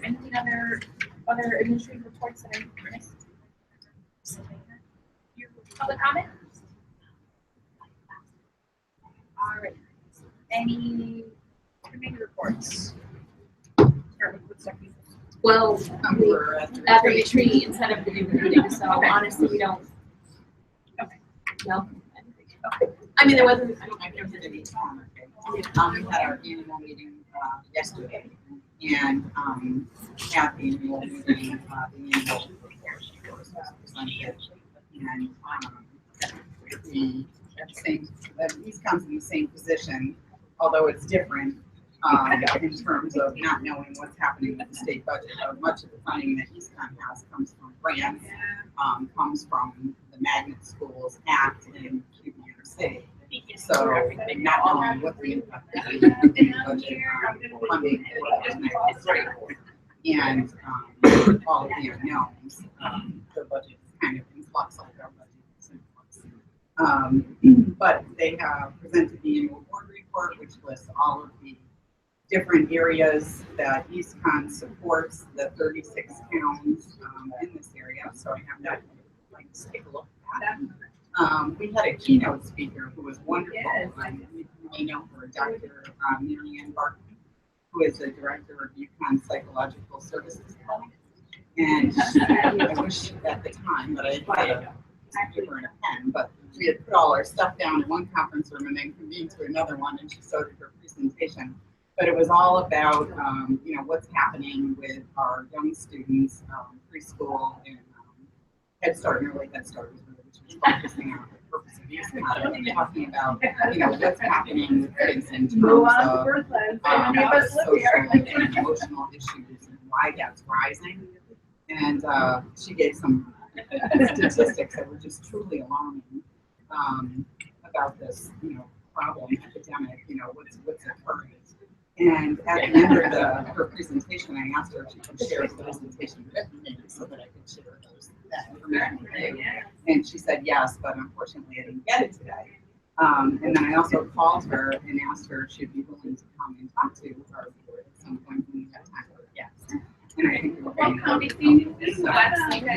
Any other administrative reports that I missed? Your public comment? All right. Any committee reports? Start with Woodstock Youth. Well, We're at at the retreat instead of the meeting, so Okay. honestly, we don't. Okay. No. I mean, there wasn't. I never did any time. We had our annual meeting yesterday, and at the annual meeting, the annual report was presented, and these comes in the same position, although it's different in terms of not knowing what's happening with the state budget. Much of the funding that EastCon has comes from grants, comes from the Magnet Schools Act in QBRC. So not knowing what the impact of the budget funding is, and all of the unknowns, the budget is kind of in flux, like our budget is in flux. But they have presented the annual board report, which lists all of the different areas that EastCon supports, the 36 towns in this area. So I have that. Like, let's take a look at that. We had a keynote speaker who was wonderful. You may know her, Dr. Mary Ann Barkley, who is the director of UConn Psychological Services. And I wish at the time, but I had a paper and a pen, but we had put all our stuff down in one conference room and then convened to another one, and she started her presentation. But it was all about, what's happening with our young students, preschool and Head Start, and early Head Start, which was focusing on the purpose of use, and talking about, what's happening with kids in terms of social and emotional issues and why that's rising. And she gave some statistics that were just truly alarming about this, problem epidemic, what's occurring. And at the end of her presentation, I asked her if she could share the presentation with me so that I could share that information with you. And she said yes, but unfortunately I didn't get it today. And then I also called her and asked her if she'd be willing to come and talk to our board at some point when we have time for it. Yes. And I think we're going to go through this process with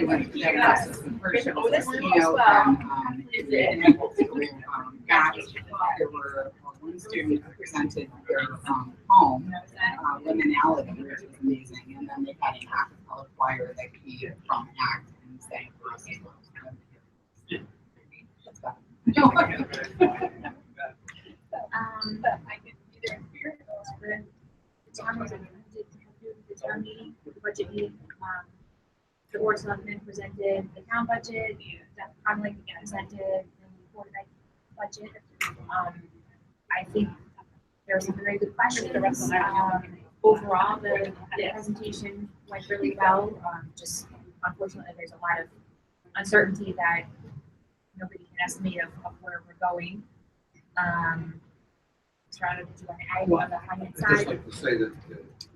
her. She was a keynote back. There were one student who presented their poem, Liminality, which was amazing. And then they had an acapella choir that came from ACT and sang for us as well. That's about it. I could either hear those, the town was amended to do the town meeting, the budget meeting. The board of selectmen presented the town budget, Dr. Conley presented the board budget. I think there were some very good questions. Overall, the presentation went really well. Just unfortunately, there's a lot of uncertainty that nobody can estimate of where we're going. Trying to do an ag on the finance I'd just side. like to say that the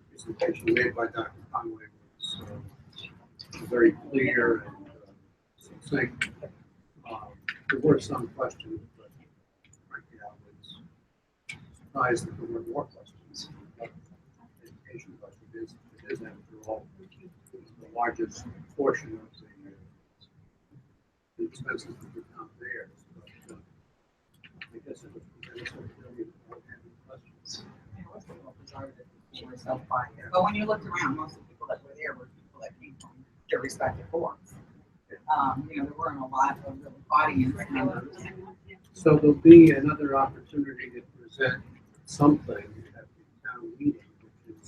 presentation made by Dr. Conway was very clear and succinct. There were some questions, but frankly, I was surprised that there were more questions. But the education budget is, after all, the largest portion of the expenses that the town bears. But I guess it was presented so clearly without having questions. But when you looked around, most of the people that were there were people that came from their respective boards. There weren't a lot of real audience members. So there'll be another opportunity to present something at the town meeting, which is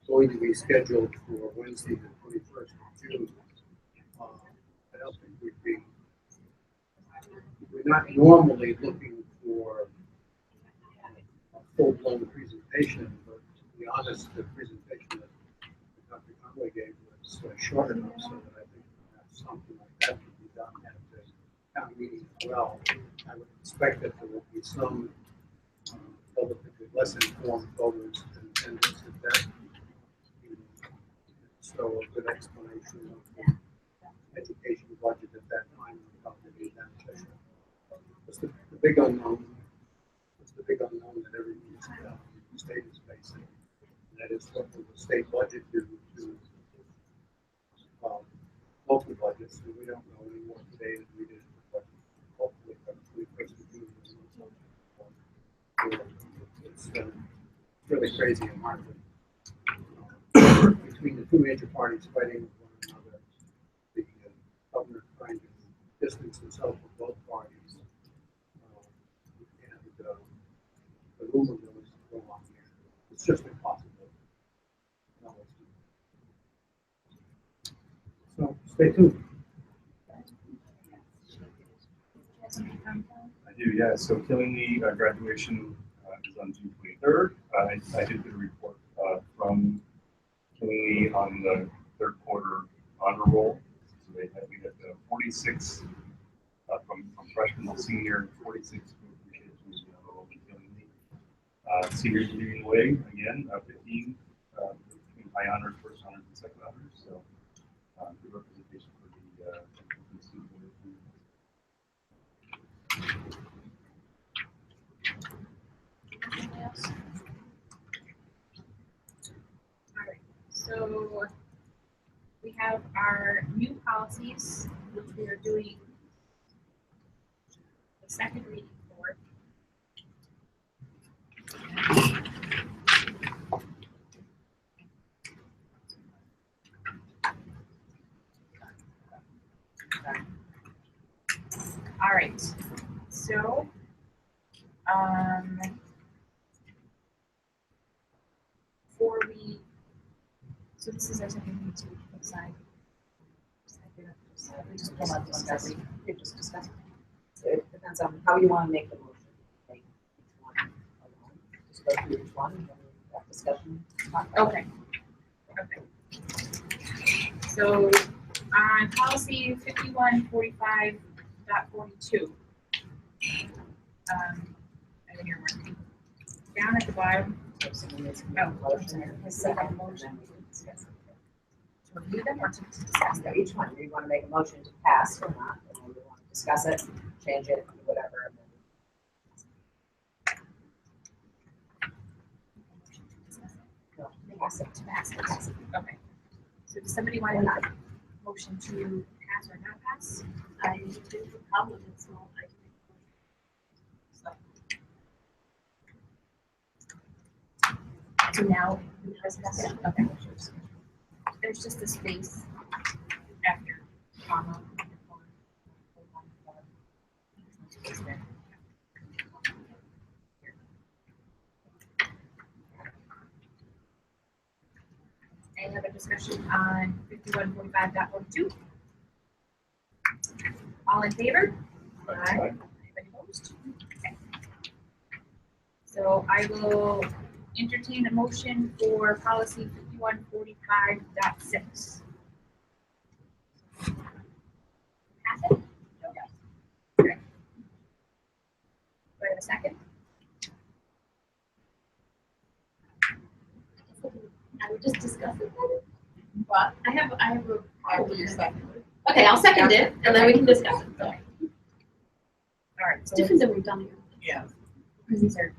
going to be scheduled for Wednesday, the 21st of June. I don't think we're not normally looking for a full-blown presentation, but to be honest, the presentation that Dr. Conway gave was short enough so that I think perhaps something like that could be done at the town meeting as well. I would expect that there will be some relatively less informed voters in attendance at that meeting. So a good explanation of the education budget at that time would probably be beneficial. What's the big unknown? What's the big unknown that every state is facing? And that is, what will the state budget do to local budgets? And we don't know any more today than we did. But hopefully, by the 21st of June, it's really crazy and hard. Between the two major parties fighting with one another, the governor trying to distance himself from both parties, and the rumor mills go on here. It's just impossible. No, so stay tuned. I do, yeah. So Killingly graduation is on June 23rd. I did get a report from Killingly on the third quarter honor roll. So we had 46 from freshman to senior, 46 who appreciated the honor roll in Killingly. Seniors are leading the way again, 15 between high honors, first honors, and second honors. So good representation for the student. Anything else? All right, so we have our new policies, which we are doing the second reading for. All right, so so this is our second read to decide. We just pull out discuss. We just discuss. So it depends on how you want to make the motion. Take each one alone. Just go through each one and then that discussion. Okay. So on policy 5145.42. I didn't hear one. down at the bottom, So someone needs to make a motion and a second, and then we can discuss it. to review them or to discuss So them? each one, you want to make a motion to pass or not, and then you want to discuss it, change it, whatever. And then go pass it. Pass it. Okay. So does somebody want to motion to pass or not pass? I didn't have a problem with it, so I So now, we discuss it? Okay. There's just a space after comma. Any other discussion on 5145.12? All in favor? Aye. Anybody opposed? Okay. So I will entertain a motion for policy 5145.6. Pass it? Okay. Do I have a second? I would just discuss it then. But I have a. After your second. Okay, I'll second it, and then we can discuss it. All right, It's so different than we've done here. Yeah. because these are,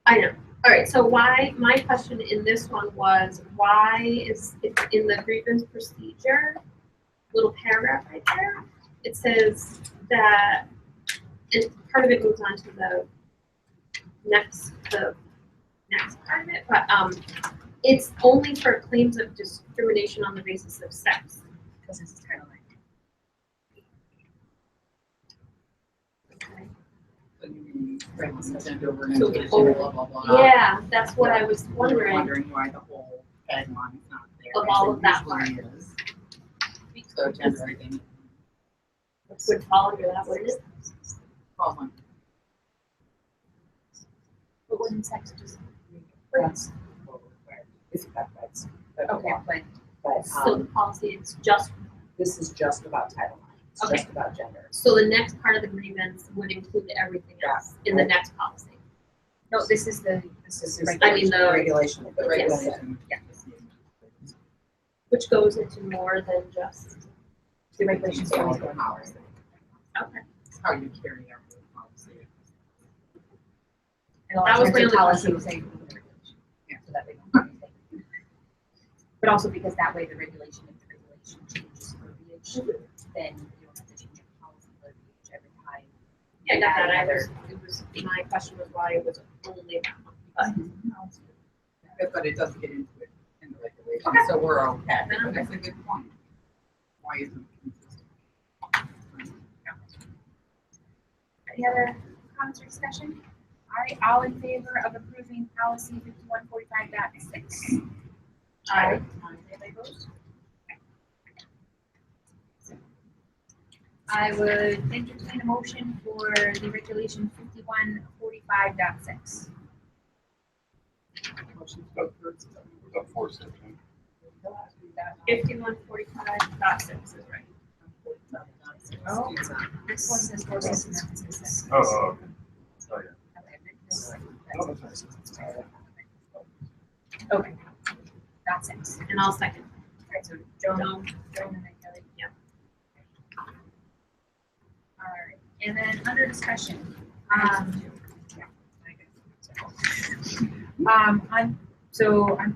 I know. All right, so why, my question in this one was, why is it in the grievance procedure, little paragraph right there, it says that, and part of it moves on to the next part of it, but, it's only for claims of discrimination on the basis of sex. because this is kind of like. So you can bring this agenda over and So, into blah, blah, blah. Yeah, that's what I was We were wondering. wondering why the whole headline is not there. Of all as of that it usually is. So gender identity. Would fall under that, wouldn't it? Well, one. But when sex just. That's what we're required. It's that's, Okay, but, So the policy, it's just, this is just about Title IX. It's Okay. just about gender. so the next part of the grievance would include everything else in the next policy. no, this is the, This is I mean, the- regulation. The Yes. regulation. Which goes into more than just, the regulations. It's always all go the powers. okay. It's how you carry out the policy. And a lot That of was times my the only policy question. will say remove the regulation. Yeah. So that they don't do anything. But also because that way the regulation, if the regulation changes verbiage, then you don't have to change your policy verbiage every time. Yeah, I got that, my question was why it was only that one. But it doesn't get into it in the regulation, Okay. so we're okay. Then I'm That's a good point. Why isn't it consistent? Any other comments or discussion? All right, all in favor of approving policy 5145.6? Aye. Anybody opposed? I would entertain a motion for the regulation 5145.6. Motion to Oh. approve. Was that four section? 5145.6 is right. Oh. This one says 46 and that one says 6. Oh, okay. Oh, yeah. Okay, this- Oh, that's nice. Okay, that's 6. And I'll second. All right, so Joan and then Kelly. Yeah. All right, and then under discussion, on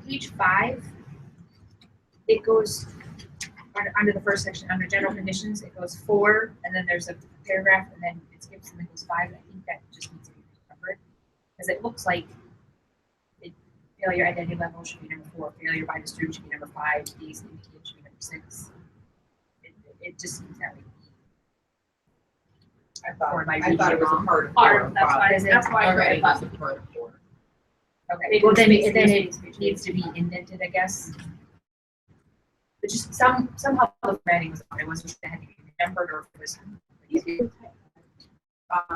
page 5, it goes under the first section, under general conditions, it goes 4, and then there's a paragraph, and then it skips and then goes 5. I think that just needs to be remembered, because it looks like failure identity level should be number 4, failure by the student should be number 5, these indicators should be number 6. It just seems that way. I thought Or am I it was a wrong? part of. Part, four, that's but why, Is it? that's why I Already read it, was but a part of 4. Okay, Maybe well the then, space then needs it to be needs to be indented, I guess. But just somehow the formatting was on, it wasn't sure if it had to be numbered or if it was.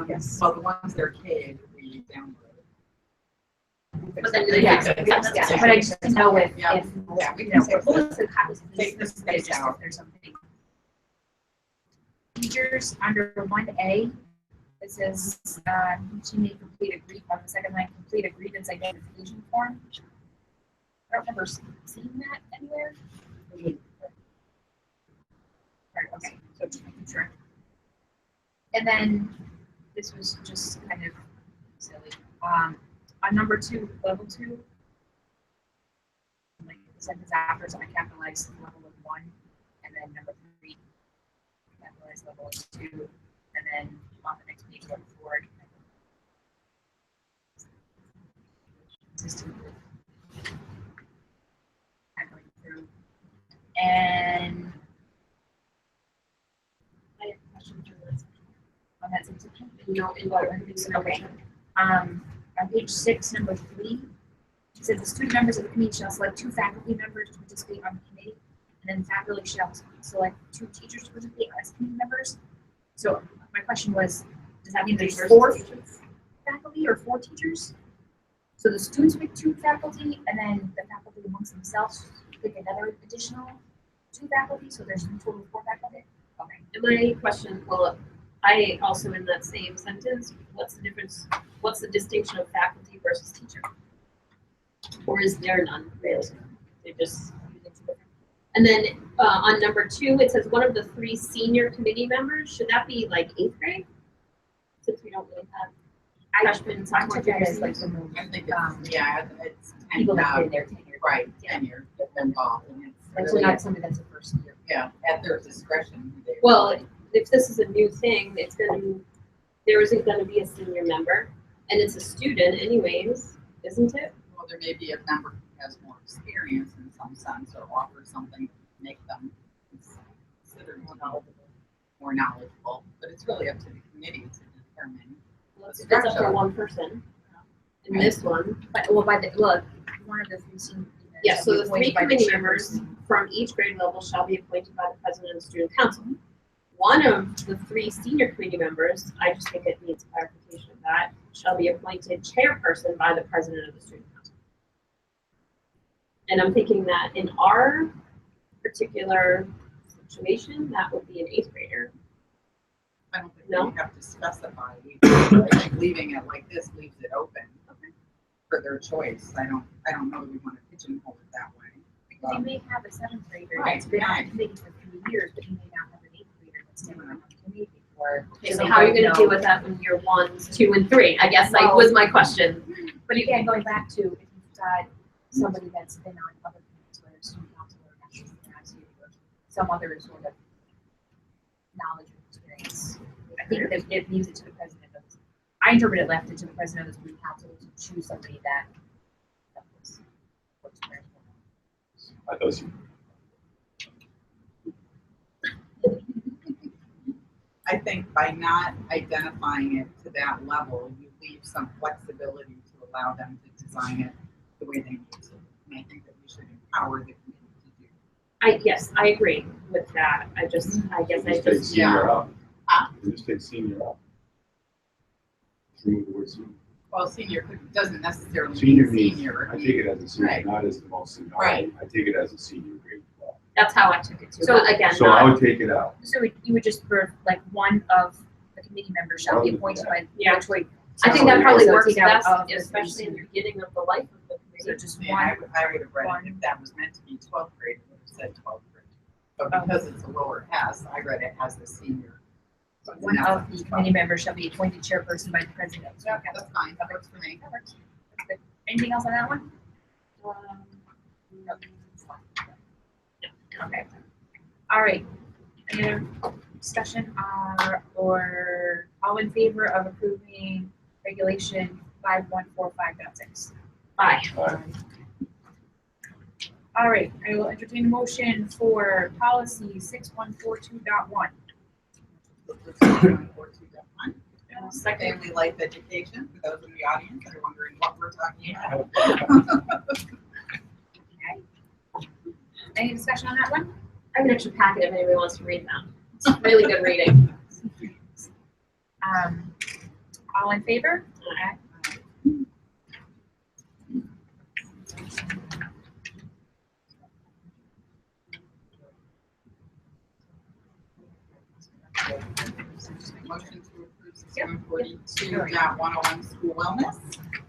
Yes. Well, the ones that are K, we downloaded. But then they Yeah, fix it. yeah, but I just didn't know if, Yeah. if, Yeah, we you can know, fix what it. was the copies? Take the space Just out. if there's something. Procedures under 1A, it says, she may complete a grievance, on the second line, complete a grievance identification form. I don't remember seeing that anywhere. Right, okay, so just making sure. And then, this was just kind of silly. On number 2, level 2, like the sentence after is on a capitalized level of 1, and then number 3, capitalized level of 2, and then on the next page going forward. Consistent with that going through. And I have a question for this. On that section? No, okay. On page 6, number 3, it says the student members of the committee shall select 2 faculty members to participate on the committee, and then faculty shall select 2 teachers to participate as committee members. So my question was, does that mean there's 4 faculty or 4 teachers? So the students pick 2 faculty, and then the faculty amongst themselves pick another additional 2 faculty, so there's a total of 4 faculty? Okay. And my question, well, I also in that same sentence, what's the difference, what's the distinction of faculty versus teacher? Or is there none, really? They just, and then on number 2, it says one of the 3 senior committee members, should that be like 8th grade? Since we don't really have freshmen, I sophomore, took that junior, as like senior. the most, I think it's, yeah, it's people that tenure, did their tenure. right, Yeah. tenure involved, and it's Like, so really, not somebody that's the first year. yeah, at their discretion. Who they Well, if this is a new thing, it's gonna be, there isn't gonna be a senior member, and it's a student anyways, isn't it? Well, there may be a member who has more experience in some sense, or offers something to make them considered more knowledgeable, but it's really up to the committee to determine. Well, it's up to one person. And this one, But, well, by the, look, one of the 3 senior. yeah, so the 3 appointed by the committee members chairperson. from each grade level shall be appointed by the president of the student council. One of the 3 senior committee members, I just think it needs clarification of that, shall be appointed chairperson by the president of the student council. And I'm thinking that in our particular situation, that would be an 8th grader. I don't think No? we have to specify, I think leaving it like this leaves it open for their choice. I don't know that we want to pigeonhole it that way. Because you may have a 7th grader Right, that's been on right. the committee for 3 years, but you may not have an 8th grader that's never been on the committee before. Okay, so how are you gonna deal with that when you're 1, 2, and 3? I guess like was my question. But again, going back to if you've got somebody that's been on other committees, whether it's student council or national capacity or some other sort of knowledge or experience, I think that it leaves it to the president of, I interpret it left it to the president of the student council to choose somebody that was works very well. I thought you. I think by not identifying it to that level, you leave some flexibility to allow them to design it the way they need to. And I think that we should empower the committee to do. Yes, I agree with that. I guess I Just take just, senior out. Huh? Just take senior out. Just remove the word senior. Well, senior doesn't necessarily Senior mean means, senior. I take it as a senior, Right. not as the most senior. Right. I take it as a senior grade. that's how I took it too. So But again, So I not, would take it out. So you would just, for like one of the committee members shall be appointed by, Yeah. which way? I think that probably So works take out best, of the especially in the senior. beginning of the life of the So committee. just Yeah, one, I would have read one. it if that was meant to be 12th grade, it would have said 12th grade. But Oh. because it's a lower S, I read it as the senior. So it's one an of S, the it's committee members shall be appointed chairperson by the president. Yeah, that's fine, that works for me. That works. That's good. Anything else on that one? Okay. All right. Any other discussion or all in favor of approving regulation 5145.6? Aye. All right, I will entertain a motion for policy 6142.1. Second, family life education, for those in the audience that are wondering what we're talking about. Okay. Any discussion on that one? I have an extra packet if anybody wants to read them. It's really good reading. All in favor? Aye. motion to approve 6142.101 school wellness.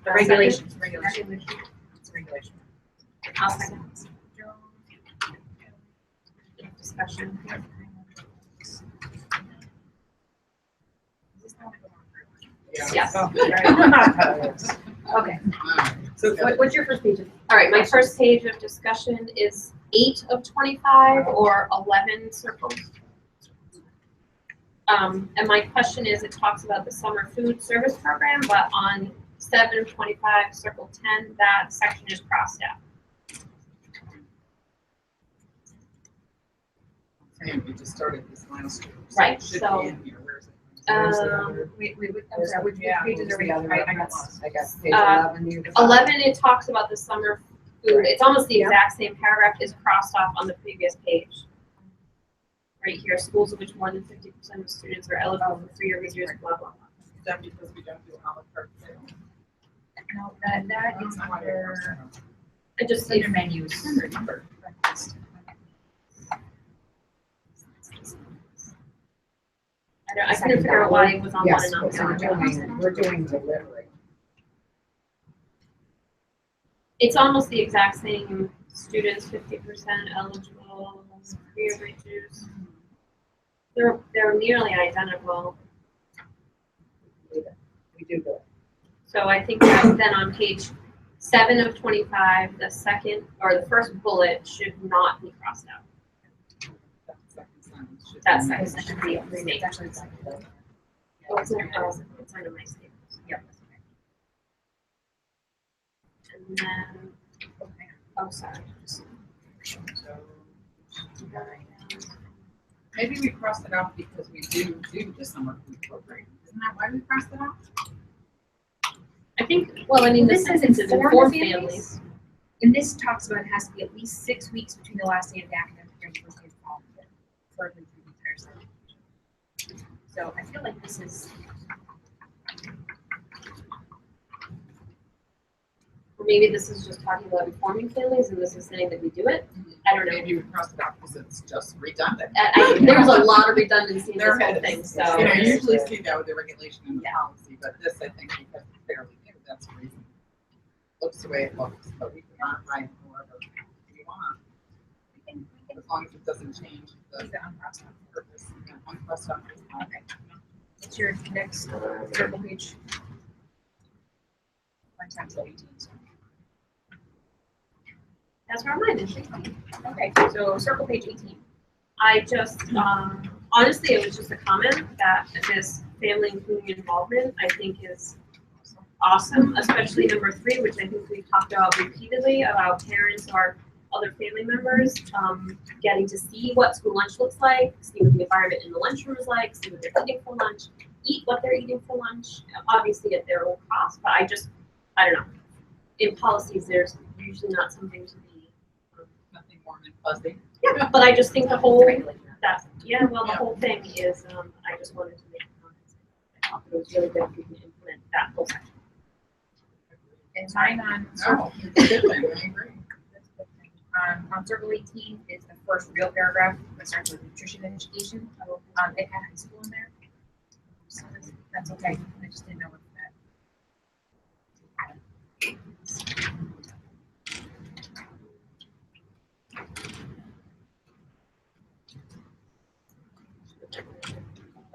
The regulations. It's a regulation. I'll second. Discussion. Yes. Okay. So what's your first page? All right, my first page of discussion is 8 of 25 or 11 circles. And my question is, it talks about the summer food service program, but on 7 of 25, circle 10, that section is crossed out. Saying we just started this last year. Right, It should so, be in here. Where is it? Wait, I'm sorry, which pages are we on? I got lost. I got page 11. you 11, it talks about the summer food. It's almost the exact same paragraph is crossed off on the previous page. Right here, schools of which more than 50% of students are eligible for 3 or years, blah, blah, blah. Is that because we don't do a la carte sale? No, that is under, I just it's see, under menus. Breakfast. I couldn't figure out why it was on one Yes, and not the other. we're doing delivery. It's almost the exact same, students 50% eligible, 3 or juice. They're nearly identical. We do good. So I think that then on page 7 of 25, the second, or the first bullet should not be crossed out. That section should be remade. Actually, it's like, Oh, it's under my statements. yep. And then, oh, sorry. Maybe we crossed it out because we do the summer food program. Isn't that why we crossed it out? I think, well, I mean, This this says sentence is inform inform families. families. And this talks about it has to be at least 6 weeks between the last day of the academic year and the first day of fall. For the entire summer. So I feel like this is, Or maybe this is just talking about informing families and this is saying that we do it. I don't know. Maybe we crossed it out because it's just redundant. There's a lot of redundancy in this There whole is. thing, so. You know, you usually see that with the regulation and the policy, but this, I think, because it's fairly new, that's the reason. Looks the way it looks, but we can modify it however we want. As long as it doesn't change the purpose. Uncrossed out. Okay. it's your next circle page. 1 times 18. That's where mine is. Okay, so circle page 18. I just, honestly, it was just a comment that this family and community involvement, I think is awesome, especially number 3, which I think we've talked about repeatedly, about parents or other family members, getting to see what school lunch looks like, see what the environment in the lunchroom is like, see what they're eating for lunch, eat what they're eating for lunch, obviously at their own cost, but I don't know. In policies, there's usually not something to be, Nothing warm and fuzzy. yeah, but I just think the whole, the whole thing is, I just wanted to make a comment. I thought it was really good if we can implement that whole section. And mine on No, circle, it's a good thing, I agree. on circle 18 is the first real paragraph that starts with nutrition and education. It had high school in there. So that's okay. I just didn't know what that.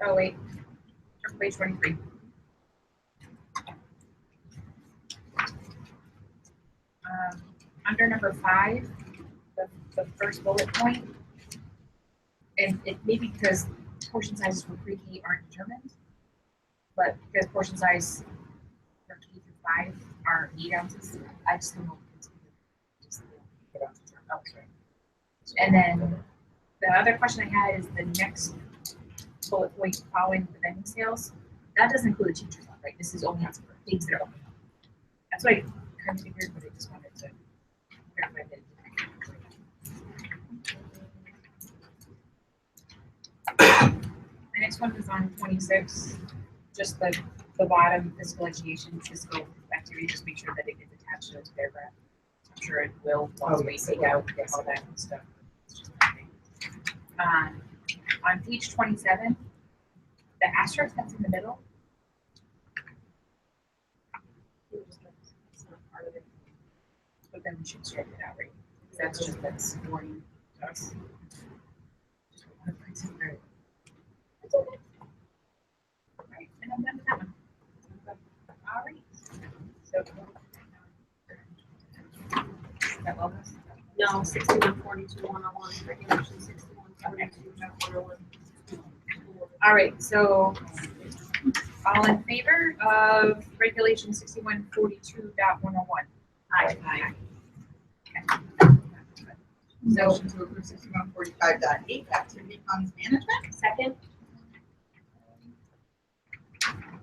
Oh, wait. Circle page 23. Under number 5, the first bullet point, and it may be because portion sizes for pre-K aren't determined, but because portion size for K through 5 are 8 ounces, I just don't know. And then the other question I had is the next bullet point following the vending sales. That doesn't include the teachers one, right? This is only for things that are open. That's what I kind of figured, but I just wanted to clarify that. The next one is on 26, just the bottom, physical education, physical activity, just make sure that it gets attached to the paragraph. I'm sure it will, once we take out all that stuff. It's just one thing. On page 27, the asterisk that's in the middle? It's not part of it. But then we should strike it out, right? That's just that's warning us. That's okay. Alright, and I'm done with that one. Alright. So. Is that all this? No, 6142-101, regulation 6142.101. Alright, so all in favor of regulation 6142.101? Aye. So, Motion to approve 6145.8, activity funds management. Second?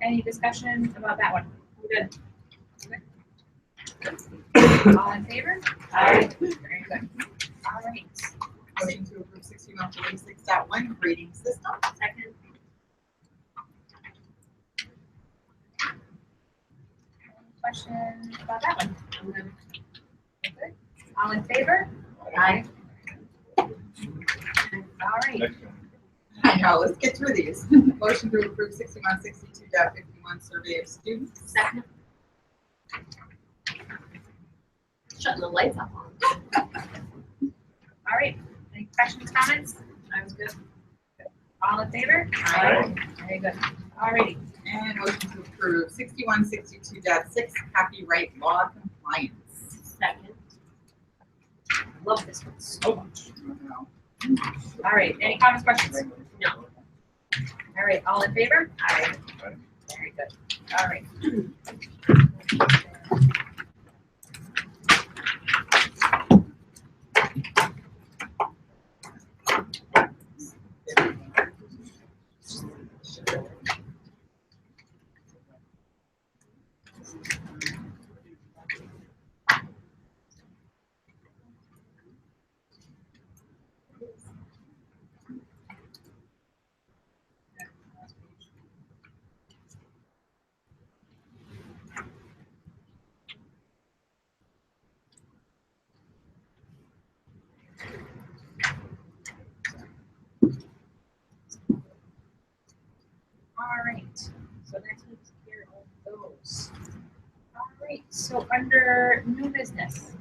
any discussion about that one? Good. All in favor? Aye. Very good. Alright, Motion to approve 6146.1, grading system. Second? question about that one? Good. All in favor? Aye. Alright, Next one. I know, let's get through these. Motion to approve 6162.51, survey of students. Second? Shutting the lights off on. alright, any questions, comments? I was good. All in favor? Aye. Very good. Alrighty, And motion to approve 6162.6, copyright law compliance. Second? love this one so much. I don't know. Alright, any comments, questions? No. Alright, all in favor? Aye. Aye. Very good. Alright. Alright, so that takes care of those. Alright, so under new business.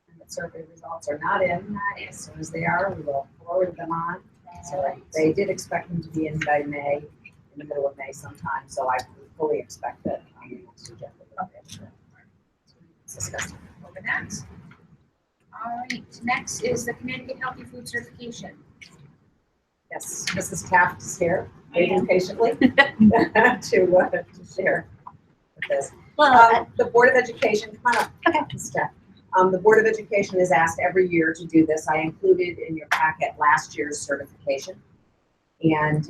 And the survey results are not in. As soon as they are, we will forward them on. So they did expect them to be in by May, in the middle of May sometime, so I fully expect that on the next agenda. Okay. Discuss over that. Alright, next is the Connecticut Healthy Food Certification. Yes, Mrs. Taft is here, waiting patiently to share with this. The Board of Education, come on up, Mrs. Taft. The Board of Education is asked every year to do this. I included in your packet last year's certification. And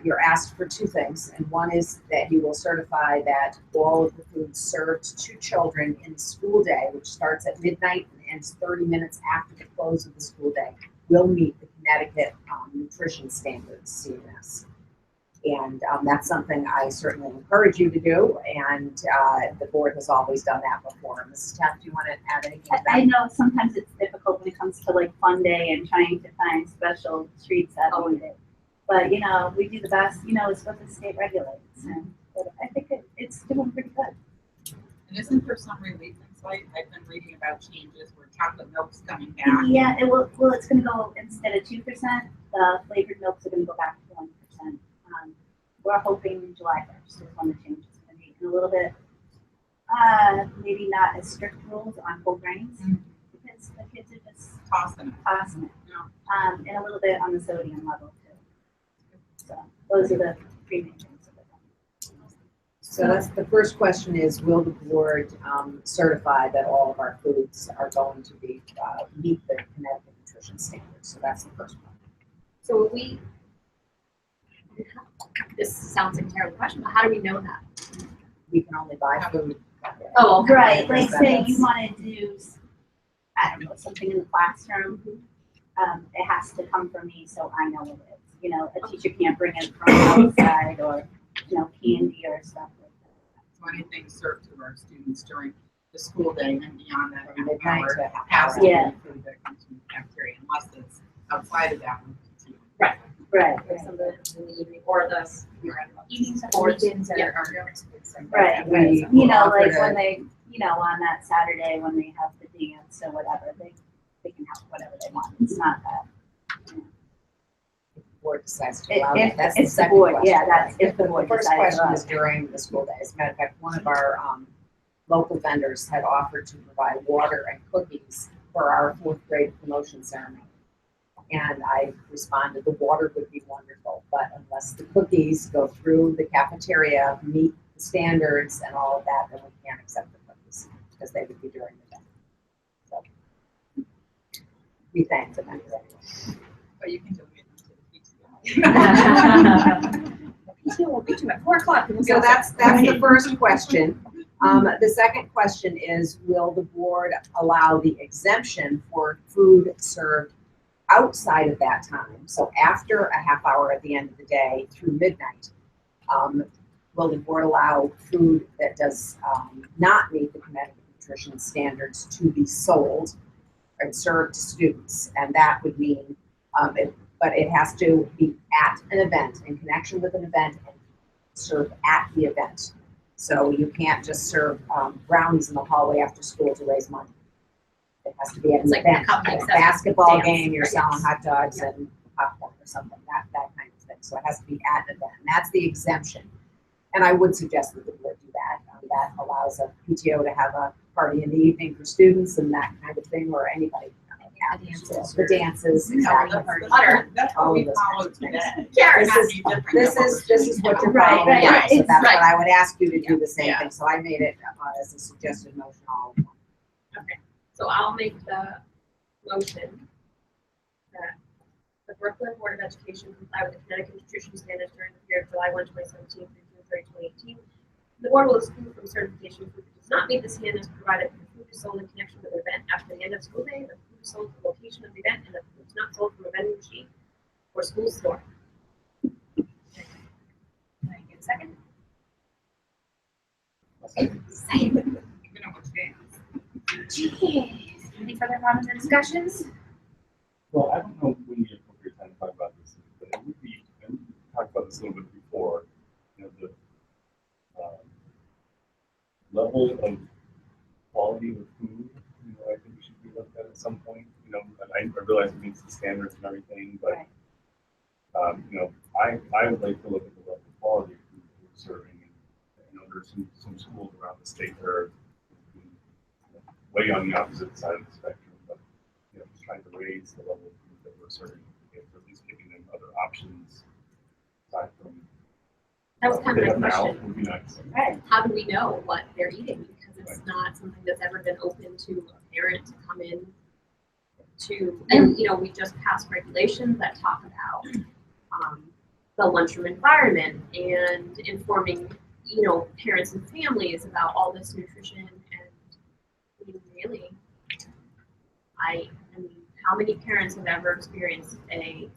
you're asked for two things. And one is that you will certify that all of the food served to children in the school day, which starts at midnight and ends 30 minutes after the close of the school day, will meet the Connecticut nutrition standards, CNS. And that's something I certainly encourage you to do, and the board has always done that before. Mrs. Taft, do you want to add anything to I that? know sometimes it's difficult when it comes to like fun day and trying to find special treats that meet it. But, you know, we do the best, you know, it's what the state regulates. And but I think it's doing pretty good. And isn't there some relief in sight? I've been reading about changes where chocolate milk's coming back. Yeah, well, it's gonna go, instead of 2%, the flavored milks are gonna go back to 1%. We're hoping July 1st is when the change is gonna be. And a little bit, maybe not as strict rules on whole grains, because the kids are just Tossing it. tossing it. Yeah. And a little bit on the sodium level too. So those are the three main things. So that's the first question is, will the board certify that all of our foods are going to be meet the Connecticut nutrition standards? So that's the first one. So if we, this sounds like a terrible question, but how do we know that? We can only buy food. Oh, okay. Right, like say you wanna do, I don't know, something in the classroom, it has to come from me so I know what it is. You know, a teacher can't bring it from outside or, you know, candy or stuff like that. So anything served to our students during the school day and beyond that From half midnight hour to half has hour. to be Yeah. food that comes from the cafeteria, unless it's outside of that one. Right. Right, like some of the in the evening or the Evenings and Sports, weekends yeah. are. right. We You know, offer like to- when they, you know, on that Saturday when they have the dance or whatever, they can have whatever they want. It's not that. board decides to allow that. If, That's if the the second board, question. yeah, that's if the The board first decides to question allow is it. during the school day. As a matter of fact, one of our local vendors had offered to provide water and cookies for our fourth grade promotion ceremony. And I responded, the water would be wonderful, but unless the cookies go through the cafeteria, meet the standards and all of that, then we can't accept the cookies because they would be during the day. So we thank them anyway. But you can donate them to the PTO will beat you at 4 o'clock. So that's the first question. The second question is, will the board allow the exemption for food served outside of that time? So after a half hour at the end of the day through midnight, will the board allow food that does not meet the Connecticut nutrition standards to be sold and served to students? And that would mean, but it has to be at an event, in connection with an event, and served at the event. So you can't just serve brownies in the hallway after school to raise money. It has to be at an It's like event, a company at a says basketball dance, game, you're right? selling hot dogs and popcorn or something, that kind of thing. So it has to be at an event, and that's the exemption. And I would suggest that the board do that. That allows a PTO to have a party in the evening for students and that kind of thing, or anybody. The dances, exactly. That's what All we of those follow kinds of things. today. Carrots. This is what you're Right, following, right, so it's that's right. what I would ask you to do the same Yeah. thing. So I made it as a suggested motion all in one. So I'll make the motion that the Brooklyn Board of Education comply with the Connecticut nutrition standards during the period of July 1, 2017 through June 30, 2018. The board will exclude from certification food that does not meet the standards provided for food is sold in connection with an event after the end of school day, the food is sold to the location of the event, and the food is not sold from a vending machine or school store. Can I get a second? You know what's dance. Any further comments or discussions? Well, I don't know when the appropriate time to talk about this is, but it would be, and we talked about this a little bit before, you know, the level of quality of food, you know, I think we should be looked at some point, you know, and I realize it meets the standards and everything, but, you know, I would like to look at the level of quality of food we're serving. And, you know, there's some schools around the state that are way on the opposite side of the spectrum, but, you know, just trying to raise the level of food that we're serving, if at least giving them other options aside from That was what kind they of have my now question. would be nice. Right. How do we know what they're eating? Because it's not something that's ever been open to a parent to come in to, and you know, we just passed regulations that talk about the lunchroom environment and informing, you know, parents and families about all this nutrition. And I mean, really, I mean, how many parents have ever experienced a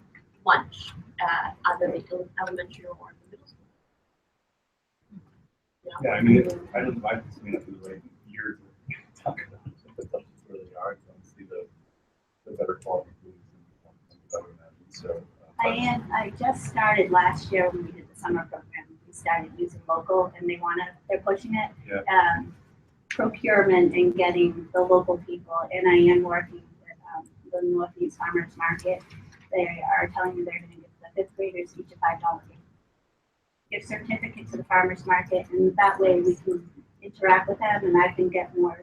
lunch at either the elementary or the middle school? You know, Yeah, I mean, I don't know, I've seen it for the right years of talking about it, but that's really hard to see the better quality foods and better than that. So, I just started last year when we did the summer program. We started using local, and they're pushing it. Yeah. Procurement and getting the local people, and I am working with the Northeast Farmers Market. They are telling me they're going to give the fifth graders each a $5 gift certificate to the farmers market, and that way we can interact with them, and I can get more,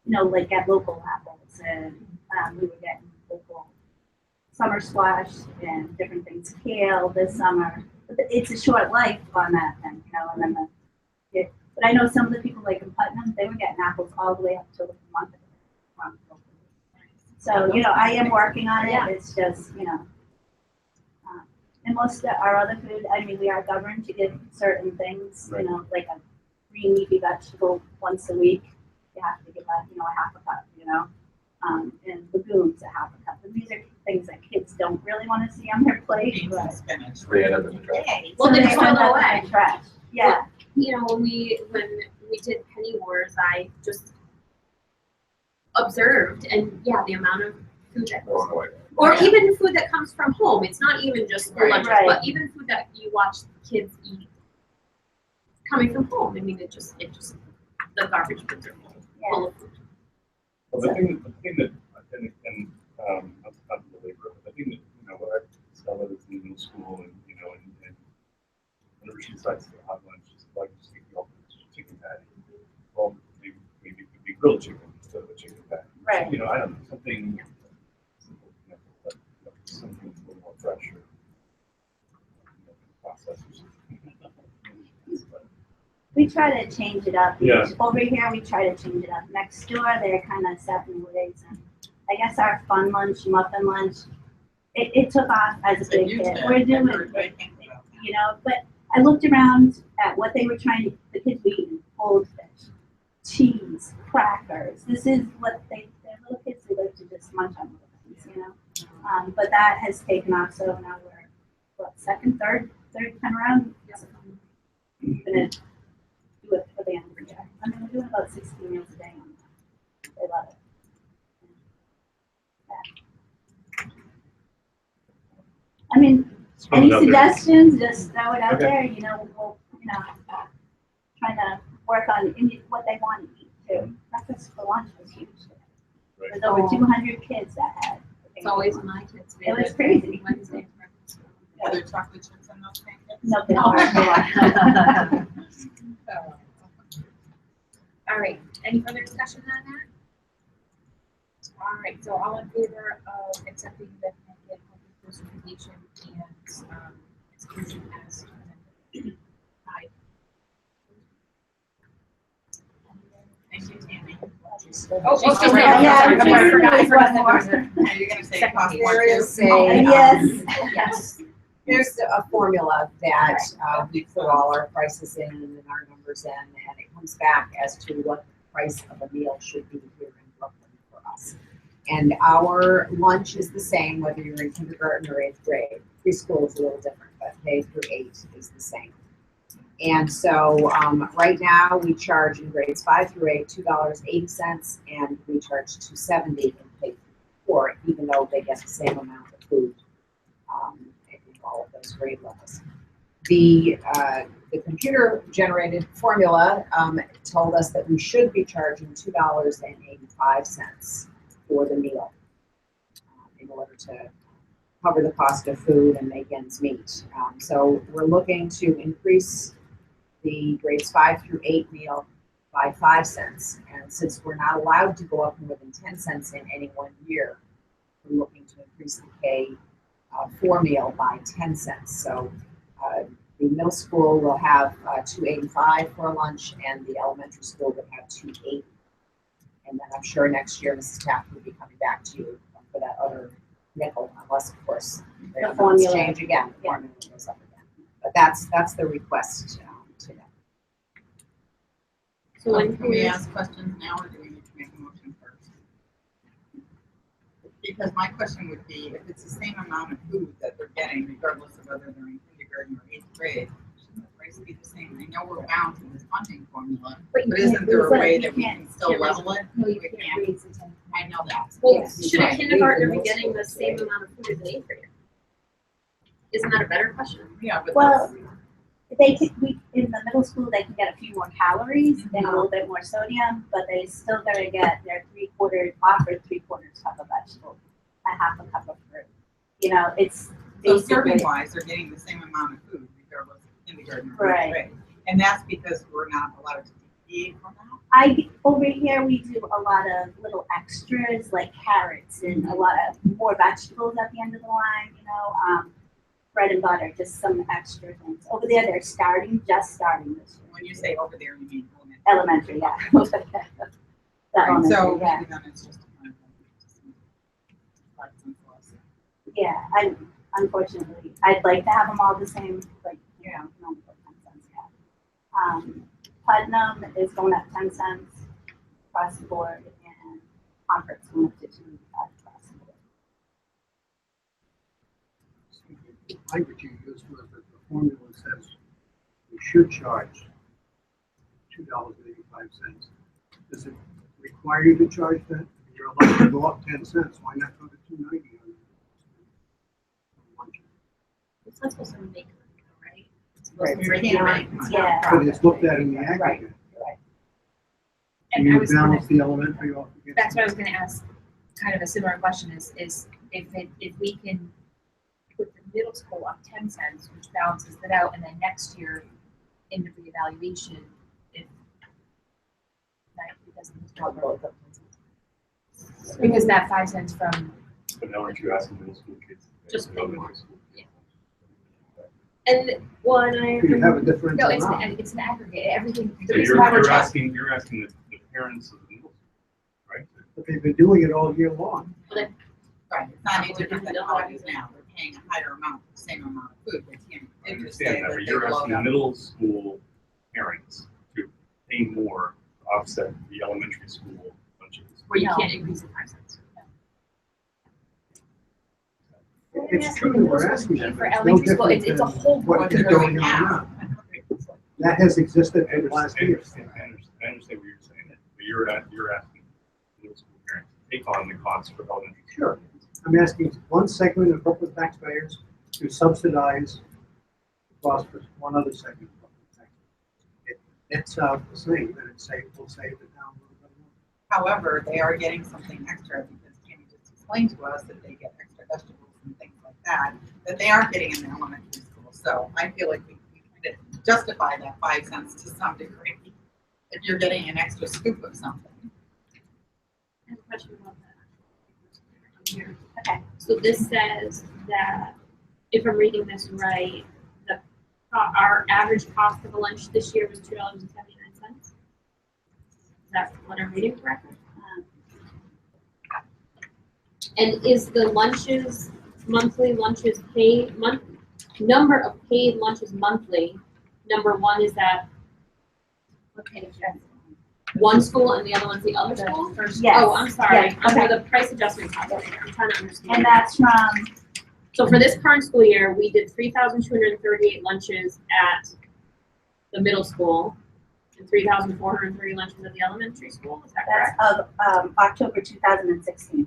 you know, like at local apples, and we were getting local summer squash and different things, kale this summer. But it's a short life on that thing, you know, and then but I know some of the people like in Putnam, they were getting apples all the way up to a month ago. So, you know, I am working on it. It's just, you know, and most of our other food, I mean, we are governed to give certain things, you know, like a green leafy vegetable once a week. You have to give a, you know, a half a cup, you know, and legumes a half a cup. And these are things that kids don't really want to see on their plate. Beans But and spinach. They end up in the trash. Well, so they they just throw end them up in away. the trash. Yeah. You know, when we did Penny Wars, I just observed, and yeah, the amount of food that goes Thrown away. Or even food that comes from home. It's not even just school lunches, Right. but even food that you watch kids eat coming from home. I mean, it just the garbage bins are full of food. Well, the thing that, not to belabor, but the thing that, what I discovered is in middle school and whenever she decides to have lunch, she's like, just take the ultimate chicken patty. Well, maybe it could be grilled chicken instead of a chicken patty. Right. I don't know, something simple, but something a little more fresh or processed or something. But, We try to change it up. Yeah. Over here, we try to change it up. Next door, they're kind of set in ways. And I guess our fun lunch, muffin lunch, it took off as a big hit. We're doing it, but I looked around at what they were the kids were eating: goldfish, cheese, crackers. This is what they're little kids who like to just munch on little things, But that has taken off, so now we're, third time around? Gonna do it for the end of the year. I mean, we're doing about 16 meals a day on that. They love it. Yeah. I mean, any suggestions, just throw it out there, we'll, trying to work on what they want to eat too. Breakfast for lunch was huge. Right. There's over 200 kids that had. It's always my kids' It was favorite. crazy. Wednesday breakfast. Are there chocolate chips in those pancakes? No, they are. All right, any further discussion on that? All right, so all in favor of accepting the pancake certification and exclusion as amended? Aye. Thank you, Tammy. I forgot that was Are you gonna say Second cost page. more There too? is a, Yes. there's a formula that we put all our prices in and our numbers in, and it comes back as to what the price of a meal should be here in Brooklyn for us. And our lunch is the same whether you're in kindergarten or 8th grade. Preschool is a little different, but K through 8 is the same. And so right now we charge in grades 5 through 8 $2.80, and we charge $2.70 in K 4, even though they get the same amount of food in all of those grade levels. The computer generated formula told us that we should be charging $2.85 for the meal in order to cover the cost of food and make ends meet. So we're looking to increase the grades 5 through 8 meal by 5 cents. And since we're not allowed to go up more than 10 cents in any one year, we're looking to increase the K 4 meal by 10 cents. So the middle school will have $2.85 for lunch, and the elementary school will have $2.80. And then I'm sure next year Mrs. Taft will be coming back to you for that other nickel, unless of course the formula change again. The formula goes up again. But that's the request today. So when can we ask questions now, or do we need to make a motion first? Because my question would be, if it's the same amount of food that they're getting, regardless of whether they're in kindergarten or 8th grade, shouldn't the price be the same? I know we're bound to this funding formula, but isn't there a way that we can still level it? No, you We can't can't. raise it. I know that. Well, Yes, should a right. kindergartner be Middle getting school, the same right. amount of food as an 8th grader? Isn't that a better question? Yeah, but Well, that's, in the middle school, they can get a few more calories and a little bit more sodium, but they still gotta get their offered 3/4 cup of vegetables, a half a cup of fruit. It's so basically, serving wise, they're getting the same amount of food regardless of kindergarten or 8th Right. grade. And that's because we're not allowed to deviate from that? over here, we do a lot of little extras like carrots and a lot of more vegetables at the end of the line, bread and butter, just some extra things. Over there, they're just starting this year. When you say over there, you mean Elementary, elementary? yeah. The Right, so elementary, yeah. maybe then it's just a kind of Yeah, unfortunately, I'd like to have them all the same, like, no, 10 cents, yeah. Putnam is going up 10 cents across the board, and Comfort's going up to 2.85 across the board. The language you used was that the formula says we should charge $2.85. Does it require you to charge that? You're allowed to go up 10 cents. Why not go to $2.90? That's supposed to make, right? It's Right, supposed to we bring can't you make in. money. Yeah. But it's looked at in the Right, aggregate. right. Can And I you was gonna, balance the elementary off against? that's what I was gonna ask, kind of a similar question is if we can put the middle school up 10 cents, which balances it out, and then next year in the reevaluation, if that it doesn't I'll cover. go with it. Because that 5 cents from, But now aren't you asking middle school kids? to Just pay pay elementary more. school? Yeah. And one, I. Do you have a different no, amount? it's an aggregate, everything. So the reason you're, why we're you're trying- asking, you're asking the parents of the middle school, right? But they've been doing it all year long. Right, it's not any different than how it is now, they're paying a higher amount for the same amount of food, they can't, I they just understand say that, that but they you're load asking up. middle school parents to pay more to offset the elementary school lunches. Where you No. can't increase it 5 cents. It's true, we're asking them. For but it's no elementary school, different it's a than whole what board. is going on now. That has existed for the last I year. understand what you're saying, but you're asking middle school parents to take on the cost for elementary. Sure. I'm asking one segment of Brooklyn taxpayers to subsidize the cost for one other segment of Brooklyn taxpayers. It's the same, and it's safe, we'll save the town a little bit more. However, they are getting something extra because Kenny just explained to us that they get extra vegetables and things like that they aren't getting in the elementary school. So I feel like we kind of justify that 5 cents to some degree if you're getting an extra scoop of something. I have a question about that. Here. Okay. So this says that, if I'm reading this right, the, our average cost of a lunch this year was $2.79. Is that what I'm reading correctly? And is the lunches, monthly lunches paid, number of paid lunches monthly, number one, is that What page is that? one school and the other one's the other school? Yes. Oh, I'm sorry, Yes, under okay. the price adjustment calculator, I'm trying to understand. And that's from, So for this current school year, we did 3,238 lunches at the middle school and 3,430 lunches at the elementary school, is that correct? that's of October 2016.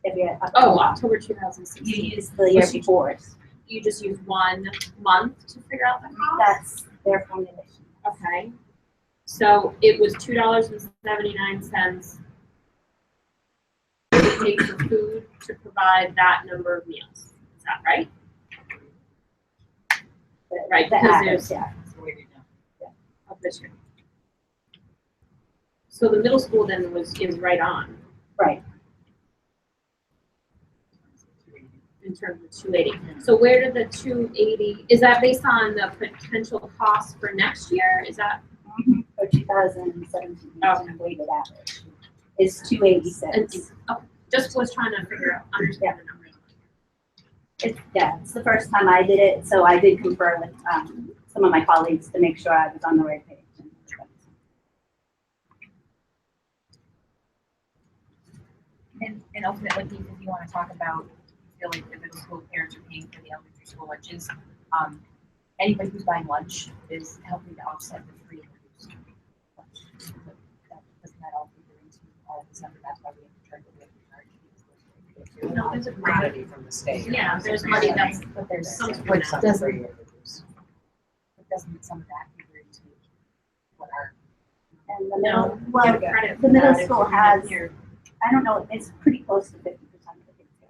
If you're up to Oh, date. October You 2016. use the year before. You just used 1 month to figure out the cost? That's their formulation. Okay. So it was $2.79 to pay for food to provide that number of meals. Is that right? Right, The because average, there's yeah. That's the way we know. of this year. So the middle school then is right on Right. in terms of 280. So where did the 280, is that based on the potential cost for next year? Is that, For 2017, Okay. weighted average is 286. just was trying to understand the numbers. It's the first time I did it, so I did confer with some of my colleagues to make sure I was on the right page. And ultimately, if you want to talk about, you feel like the middle school parents are paying for the elementary school lunches, anybody who's buying lunch is helping to offset the free and reduced lunch. So doesn't that all figure into all of this number? That's why we have to charge what we have to charge. No, there's a Commodity from the state. Yeah, there's money that's, But there's, Some of which that. doesn't, some of that figure into what our. And the no, middle, well, give credit the for middle that if school we're has, here. I don't know, it's pretty close to 50% of the kids get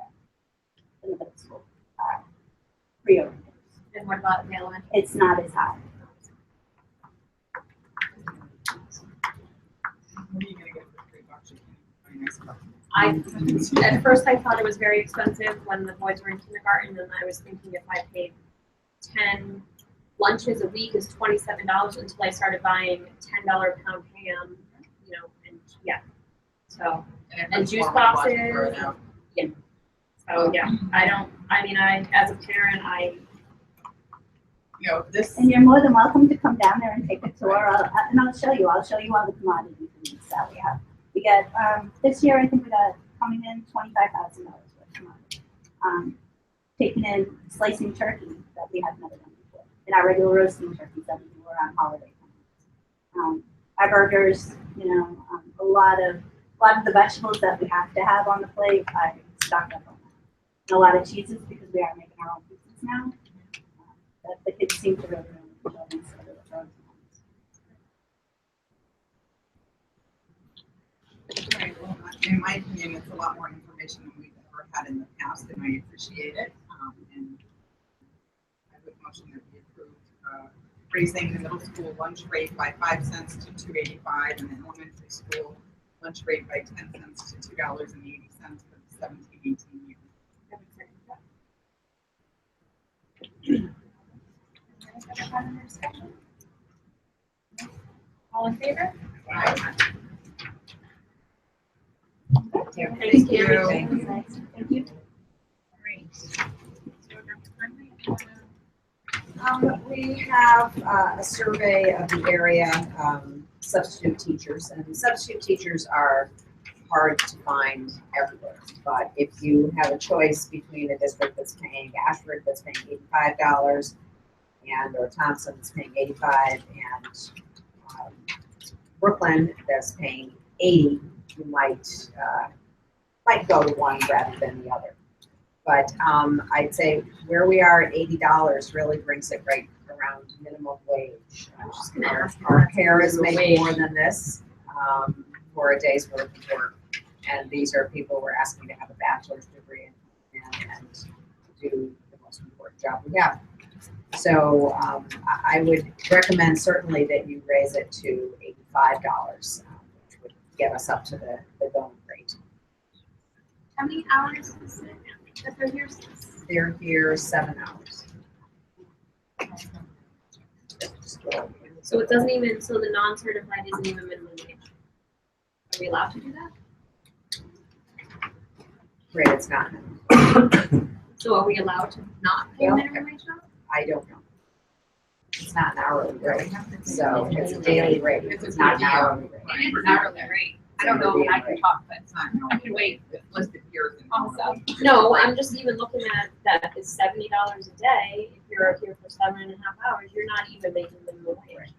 in the middle school. Pre-orders. And what about the elementary? It's not as high. What are you gonna get for $3? I mean, I suppose. At first I thought it was very expensive when the boys were in kindergarten, and I was thinking if I paid 10 lunches a week is $27 until I started buying $10 a pound ham, and yeah. So, it and puts juice more money boxes. for it out. so yeah, I as a parent, You know, this, And you're more than welcome to come down there and take a tour, and I'll show you all the commodities that we have. We get, this year, I think we got coming in $25,000 worth of commodities. Taking in slicing turkey that we have never done before, and our regular roasting turkeys that we do around holiday times. Our burgers, a lot of the vegetables that we have to have on the plate, I stock up on that. And a lot of cheeses because we are making our own pizzas now. But the kids seem to really enjoy it, so they're throwing Right, well, in my opinion, it's a lot more information than we've ever had in the past, and I appreciate it. And I would motion that we approve raising the middle school lunch rate by 5 cents to $2.85, and the elementary school lunch rate by 10 cents to $2.80 for the 17-18 year. Any other discussion? All in favor? Thank you. Thank you. Thank you. Thank you. Great. So next We have a survey of the area substitute teachers, and substitute teachers are hard to find everywhere. But if you have a choice between a district that's paying Ashford that's paying $85 or Thompson that's paying $85 and Brooklyn that's paying $80, you might go to one rather than the other. But I'd say where we are at $80 really brings it right around minimum wage. Our paras make more than this for a day's worth of work. And these are people who are asking to have a bachelor's degree and do the most important job we have. So I would recommend certainly that you raise it to $85, which would get us up to the going rate. How many hours is it that they're here? They're here 7 hours. So it doesn't even, so the non-certified isn't even minimum wage. Are we allowed to do that? Right, it's not. So are we allowed to not pay minimum wage now? I don't know. It's not an hourly rate, so it's a daily rate. It's not an hourly rate. It is an hourly rate. I don't know if I can talk, but It's not, I can wait. it's listed here. as an Also. No, I'm just even looking at that it's $70 a day. If you're here for 7.5 hours, you're not even making minimum wage.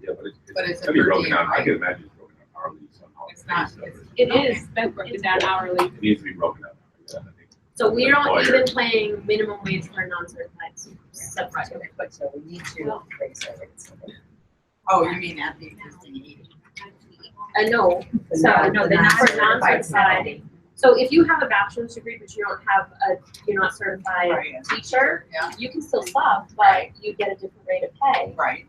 Yeah, But it's a gonna be per broken diem, out, I right? can imagine it's broken out hourly somehow. It's not- So it's- It Okay, is. that's broken down hourly. It needs to be broken out. Yeah, I think. So we're not Employer. even paying minimum wage for a non-certified substitute. So we need to raise our rates. Oh, you mean at the existing 80? No, so no, they're not for non-certified. So if you have a bachelor's degree, but you don't have you're not certified Right. teacher, Yeah, you can still sub, but you get a different rate of pay. right.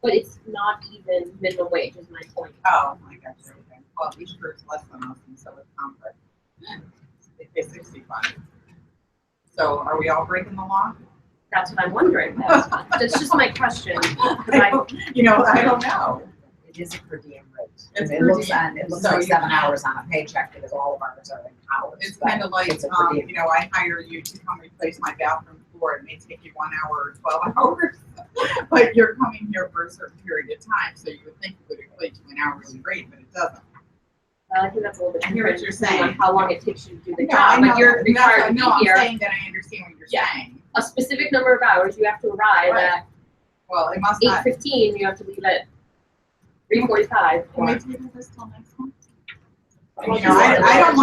But it's not even minimum wage is my point. Oh, I got you. Okay. Well, each group's less than us, and so it's complex. They pay 65. So are we all breaking the law? That's what I'm wondering. That's just my question. 'Cause I- I don't know. It is a per diem rate. It's It per looks diem. it looks So like you 7 can't- hours on a paycheck because all of ours are in hours. It's but kind of like, it's a per diem. I hire you to come replace my bathroom floor. It may take you 1 hour or 12 hours, but you're coming here for a certain period of time, so you would think it would equate to an hourly rate, but it doesn't. I think that's a little bit I hear what different you're depending on saying. how long it takes you to do the No, I job. know But you're that. required to No, be here I'm saying that I understand what you're Yeah. saying. a specific number of hours. You have to arrive Right. at Well, it must not. 8:15. You have to leave at 3:45. Can we table this till next month? Well, I don't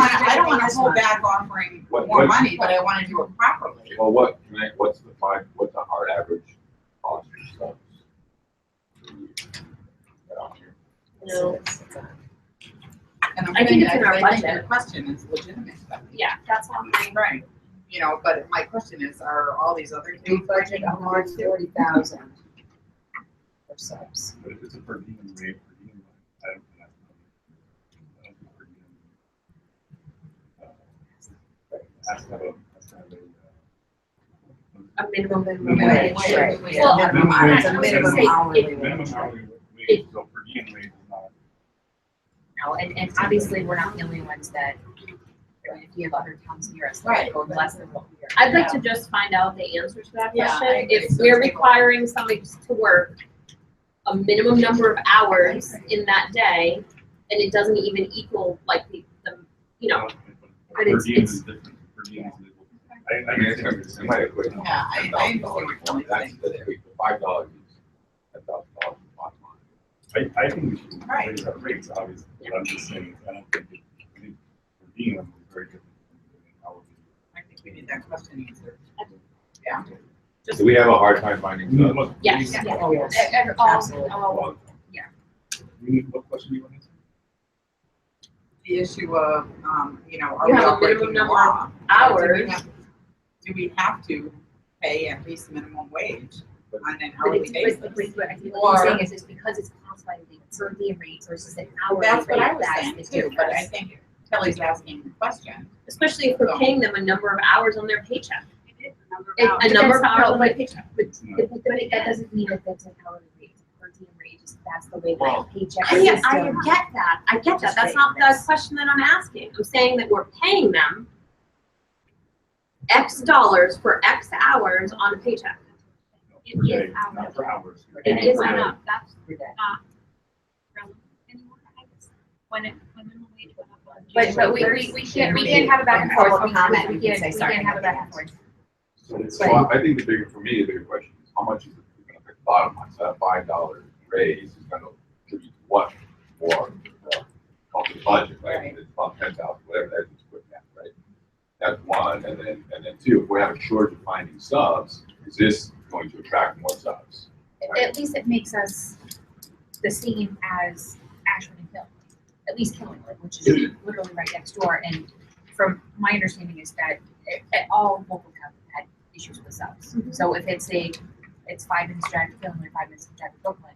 want to hold back offering What- more what- money, but I want to do it properly. Well, what's the hard average cost for subs? No. And I'm I think saying it's in that our 'cause I think budget. your question is legitimate. Yeah, that's all. Right. But my question is, are all these other We things? budget $140,000 for subs. But if it's a per diem rate, I don't think that's per diem. Has to have A minimum Minimum wage. wage, right. Well, Minimum I- hours, I a was minimum gonna say, hourly it- wage. minimum hourly wage, so per diem rate is not. No, and obviously, we're not the only ones that, if you have other towns near us, Right. that go less than what we are. I'd like to just find out the answer to that Yeah, I question. agree. If So we're table. requiring somebody to work a minimum number of hours in that day, and it doesn't even equal like the but Per it's- diem it's- is different, per diem is different. I mean, it might equate. Yeah, I understand what you're saying. That's $5 is $1,000 a month. I think we should Right. raise our rates, obviously, but I'm just saying, I don't think I think per diem is very different than hourly. I think we need that question answered. I do. Yeah. Do we have a hard time finding subs? Yes, Oh, yes. Absolutely. What question do you want to answer? The issue of, you know, are You we have a all breaking minimum the number law? hours. Do we have to pay at least minimum wage on an But hourly it's, basis? but I think what he's saying is it's because it's classified as a per diem rate versus an hourly rate. That's what I was that's saying the too, but I difference. think Kelly's asking the question. Especially if we're paying them a number of hours on their paycheck. But A number of that's- hours no, on their but- paycheck. But that doesn't mean that that's an hourly rate, it's a per diem rate, just that's the way the Well, paycheck I system. get that, I get that, that's not the question that I'm asking, I'm saying that we're paying them X dollars for X hours on a paycheck. Per day, not for hours. It is Per day. not. That's Per day. not relevant anymore, I guess, when minimum wage went up. But we can't have a back and forth. Public comment, We you can can't, say we sorry can't have a at back the and forth. So I think for me, the bigger question is how much is it going to affect the bottom line? So that $5 raise is going to contribute to what for the company budget, right? Right. It's about 10,000, whatever that is, quick math, right? That's one, and then two, if we have a shortage of finding subs, is this going to attract more subs? At least it makes us the same as Ashland and Hill, at least Killingwood, which is literally right next door. And from my understanding is that all local towns have had issues with subs. So if it's 5 minutes drive to Killingwood, 5 minutes drive to Brooklyn,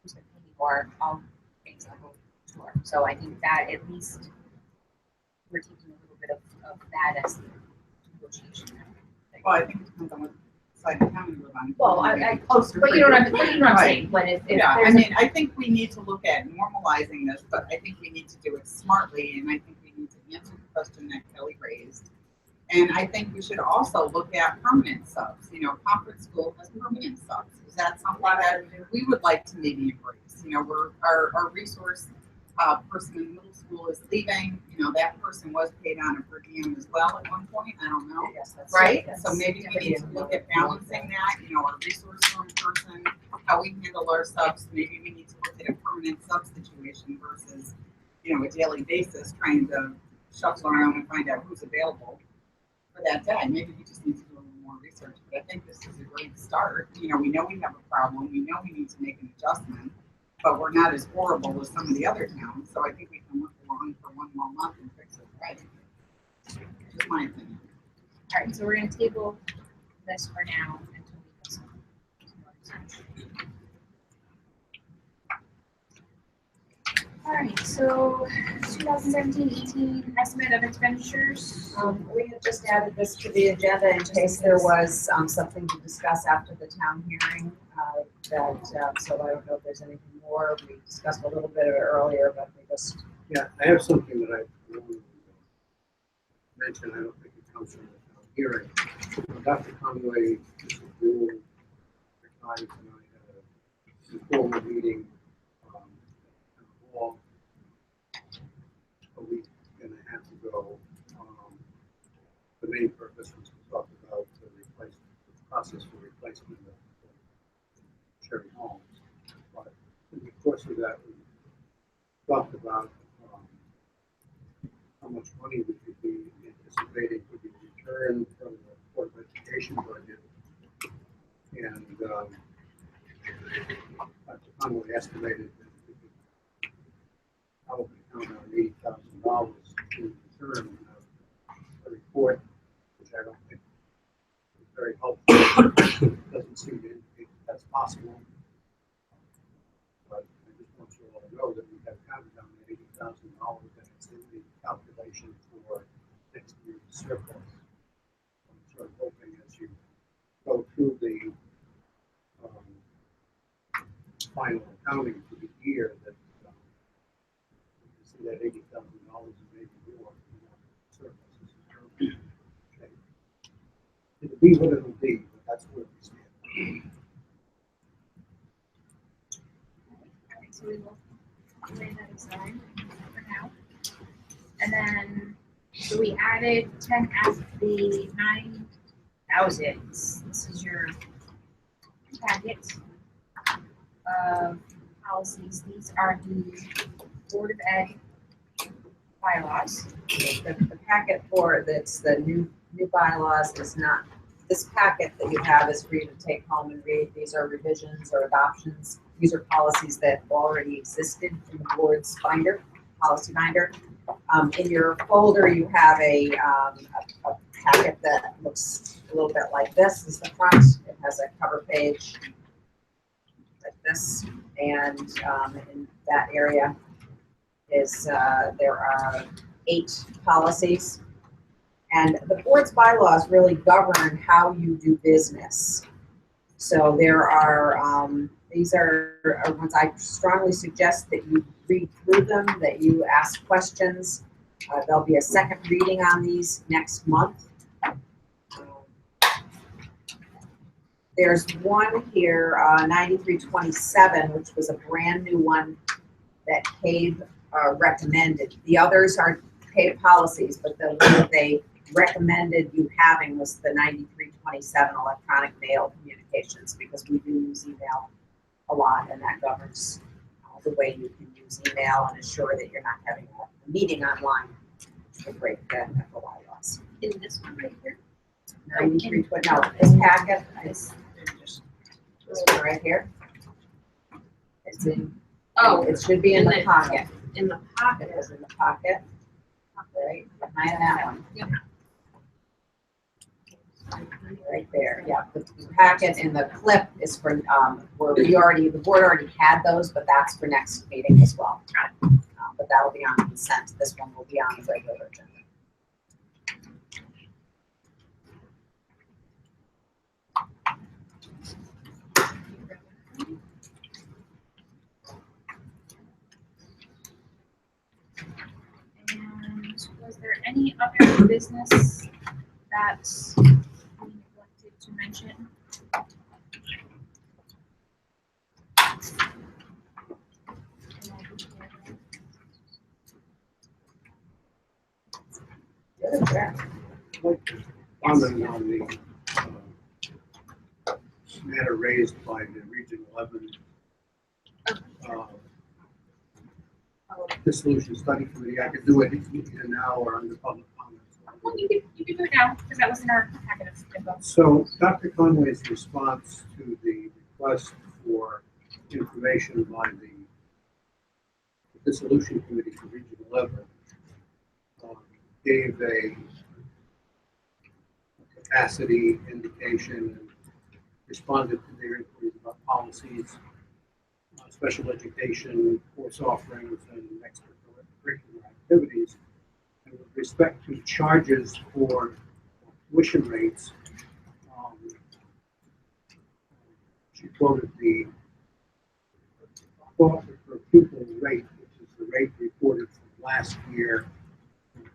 who's going to pay me more? All things on the store. So I think that at least we're taking a little bit of that as the negotiation. Well, I think it depends on what side of town you live on. Well, but you know what I'm saying, when if Yeah, I there's a mean, I think we need to look at normalizing this, but I think we need to do it smartly, and I think we need to answer the question that Kelly raised. And I think we should also look at permanent subs, you know, Concord School has permanent subs. Is that something that we would like to maybe embrace? You know, our resource person in middle school is leaving, you know, that person was paid on a per diem as well at one point, I don't know. Yes, that's Right, yes. so maybe we need to look at balancing that, you know, our resource room person, how we handle our subs, maybe we need to look at a permanent sub situation versus, you know, a daily basis, trying to shuffle around and find out who's available for that day. Maybe we just need to do a little more research, but I think this is a great start. You know, we know we have a problem, we know we need to make an adjustment, but we're not as horrible as some of the other towns, so I think we can look along for one more month and fix it, right? Just my opinion. All right, so we're gonna table this for now until we have some more research. All right, so 2017-18 estimate of expenditures. We had just added this to the agenda in case there was something to discuss after the town hearing. So I don't know if there's anything more. We discussed a little bit of it earlier, but we just. Yeah, I have something that I want to mention. I don't think it comes from the town hearing. Dr. Conway, Mr. Buell, Rick Hines, and I had a formal meeting in the hall a week and a half ago. The main purpose was to talk about the process for replacement of shared homes. But in the course of that, we talked about how much money we could be anticipating to be returned from the Board of Education budget. And Dr. Conway estimated that we could probably count on $80,000 to return a report, which I don't think is very helpful. Doesn't seem to indicate that that's possible. But I just want you all to know that we have counted on $80,000 and it's in the calculation for next year's surplus. I'm sort of hoping as you go through the final accounting for the year that you can see that $80,000 and maybe more surpluses. Okay. It'll be what it'll be, but that's where we stand. All right, so we will lay that aside for now. And then, so we added 10 as the 9,000s. This is your packet of policies. These are the Board of Ed bylaws. The packet for that's the new bylaws is not This packet that you have is for you to take home and read. These are revisions or adoptions. These are policies that already existed in the board's binder, policy binder. In your folder, you have a packet that looks a little bit like this. This is the front. It has a cover page like this, and in that area is there are 8 policies. And the board's bylaws really govern how you do business. So there are, these are ones I strongly suggest that you read through them, that you ask questions. There'll be a second reading on these next month. There's one here, 9327, which was a brand new one that CABE recommended. The others are CABE policies, but the one that they recommended you having was the 9327 electronic mail communications, because we do use email a lot, and that governs the way you can use email and ensure that you're not having a meeting online to break the FOI laws. In this one right here? 9320, no, this packet is this one right here. It's in, it should be in the pocket. In the pocket. It is in the pocket, right behind that one. Yep. Right there, yeah, the packet and the clip is for, where the board already had those, but that's for next meeting as well. But that'll be on consent, this one will be on the regular agenda. And was there any other business that we neglected to mention? Comment on the matter raised by the Region 11 dissolution study committee. I could do it either now or under public comments. Well, you can do it now, because that was in our packet of info. So Dr. Conway's response to the request for information by the dissolution committee for Region 11 gave a capacity indication and responded to their inquiries about policies, special education, course offerings, and extracurricular activities. And with respect to charges for tuition rates, she quoted the cost per pupil rate, which is the rate reported from last year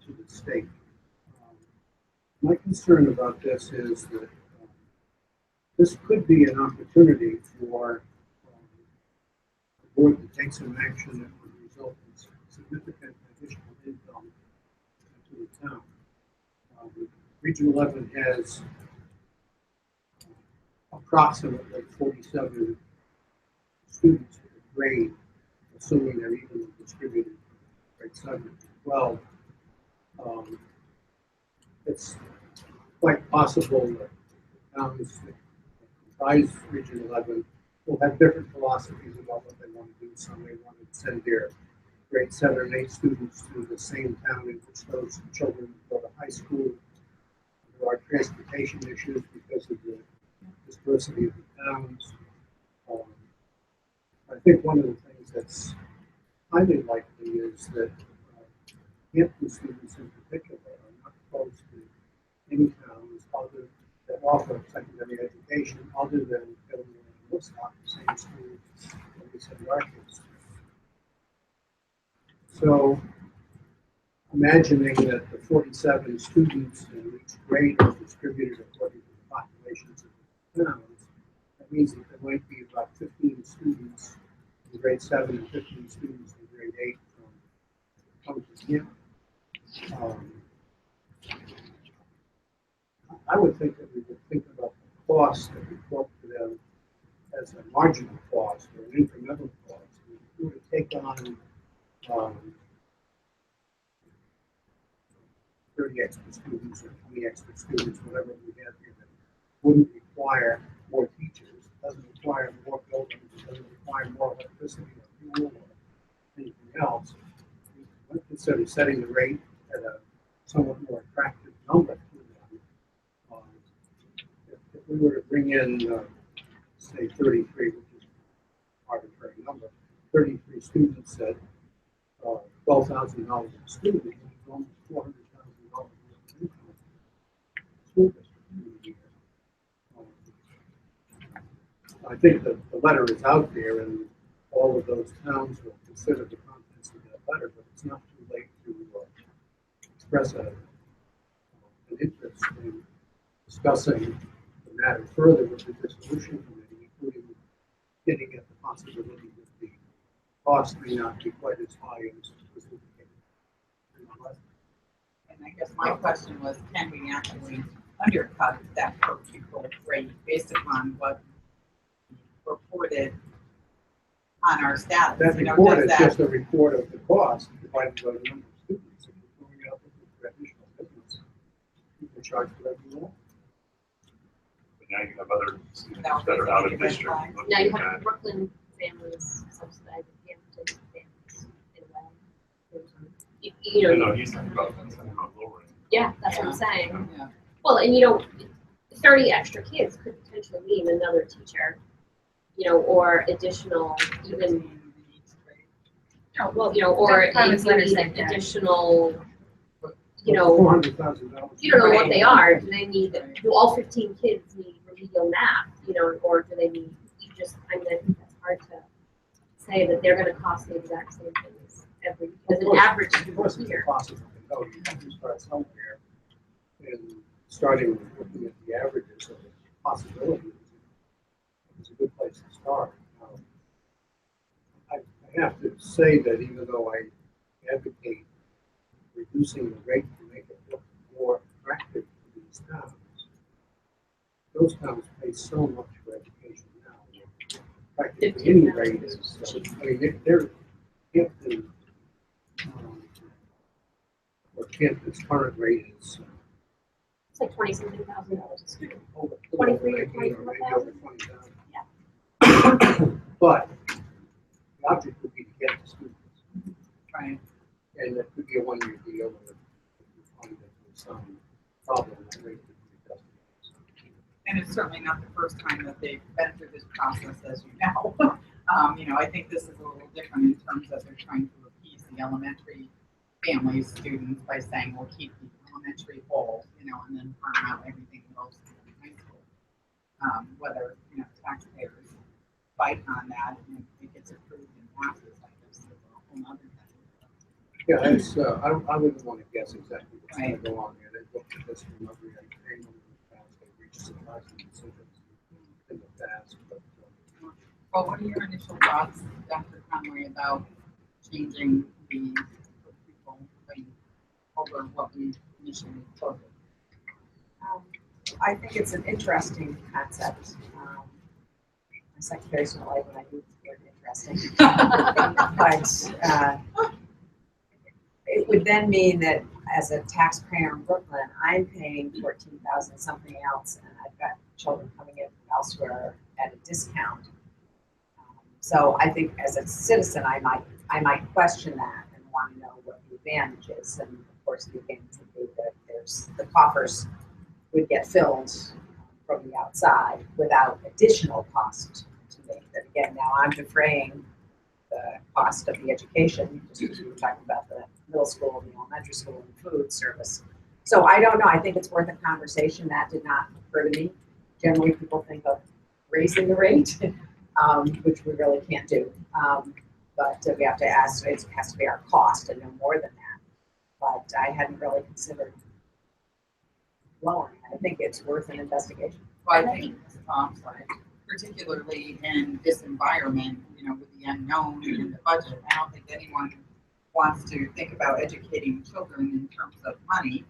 to the state. My concern about this is that this could be an opportunity for the board to take some action that would result in significant additional income to the town. Region 11 has approximately 47 students in the grade, assuming they're evenly distributed grade 7 to 12. It's quite possible that towns that comprise Region 11 will have different philosophies about what they want to do. Some may want to send their grade 7 and 8 students to the same town in which those children go to high school. There are transportation issues because of the diversity of the towns. I think one of the things that's highly likely is that Hampton students in particular are not close to any towns other that offer secondary education other than Illinois and Woodstock, the same school that we send our kids to. So, imagining that the 47 students in each grade are distributed according to the populations of the towns, that means that there might be about 15 students in grade 7 and 15 students in grade 8 from Hampton. I would think that we would think about the cost that we quote to them as a marginal cost or an incremental cost. If we were to take on 30 extra students or 20 extra students, whatever we have here, wouldn't require more teachers, doesn't require more buildings, doesn't require more electricity or fuel or anything else. Instead of setting the rate at a somewhat more attractive number to them, if we were to bring in, say, 33, which is an arbitrary number, 33 students at $12,000 a student, it's almost $400,000 in income school district in a year. I think that the letter is out there and all of those towns will consider the contents of that letter, but it's not too late to express an interest in discussing the matter further with the dissolution committee, including getting at the possibility that the cost may not be quite as high as was indicated. And I guess my question was, can we actually undercut that per pupil rate based upon what reported on our status? That You know, report does is that- just a report of the cost divided by the number of students. If you're going out with additional business, you can charge for every one. But now you have other students that are out of district. looking Now you at have Brooklyn families subsidizing Hampton families in a way. You know, No, he's talking about lowering. yeah, that's what I'm saying. Yeah. Well, and you know, 30 extra kids could potentially mean another teacher, you know, or additional, even, well, you know, or Department's letter even said that. additional, you know, $400,000. you don't know what they are. Do they need, do all 15 kids need remedial math, you know, or do they need, you just, I mean, I think that's hard to say that they're gonna cost the exact same things every, as an average Of course, it's year. impossible to know. You have to start somewhere, and starting with looking at the averages of possibilities is a good place to start. I have to say that even though I advocate reducing the rate to make it look more attractive to these towns, those towns pay so much for education now. Practically any rate is, I mean, they're Hampton, or Hampton's current rate is It's like $20-something thousand a student. over 23 or 19 or maybe over 24,000? 20,000. But the object would be to get the students. Right. And it could be a one-year deal, or if you find that there's some problem, that rate could be adjusted. And it's certainly not the first time that they've been through this process, as you know. You know, I think this is a little different in terms that they're trying to appease the elementary families, students, by saying, we'll keep the elementary whole, you know, and then farm out everything else to the high school. Whether, you know, taxpayers fight on that and if it gets approved and passes, I guess is a whole other thing. Yeah, it's, I wouldn't want to guess exactly what's going to go on there. They've looked at this from every angle in the past. They've reached surprising decisions in the past, but. Well, what are your initial thoughts, Dr. Conway, about changing the people rate over what we initially quoted? I think it's an interesting concept. My secretary's not like when I use the word interesting. But it would then mean that as a taxpayer in Brooklyn, I'm paying $14,000 something else, and I've got children coming in from elsewhere at a discount. So I think as a citizen, I might question that and want to know what the advantage is. And of course, the advantage would be that the coffers would get filled from the outside without additional cost to me. But again, now I'm defraying the cost of the education, just as we were talking about the middle school, the elementary school, and food service. So I don't know. I think it's worth a conversation. That did not occur to me. Generally, people think of raising the rate, which we really can't do. But we have to ask, it has to be our cost and no more than that. But I hadn't really considered lowering. I think it's worth an investigation. Well, I think, particularly in this environment, you know, with the unknown and the budget, I don't think anyone wants to think about educating children in terms of money.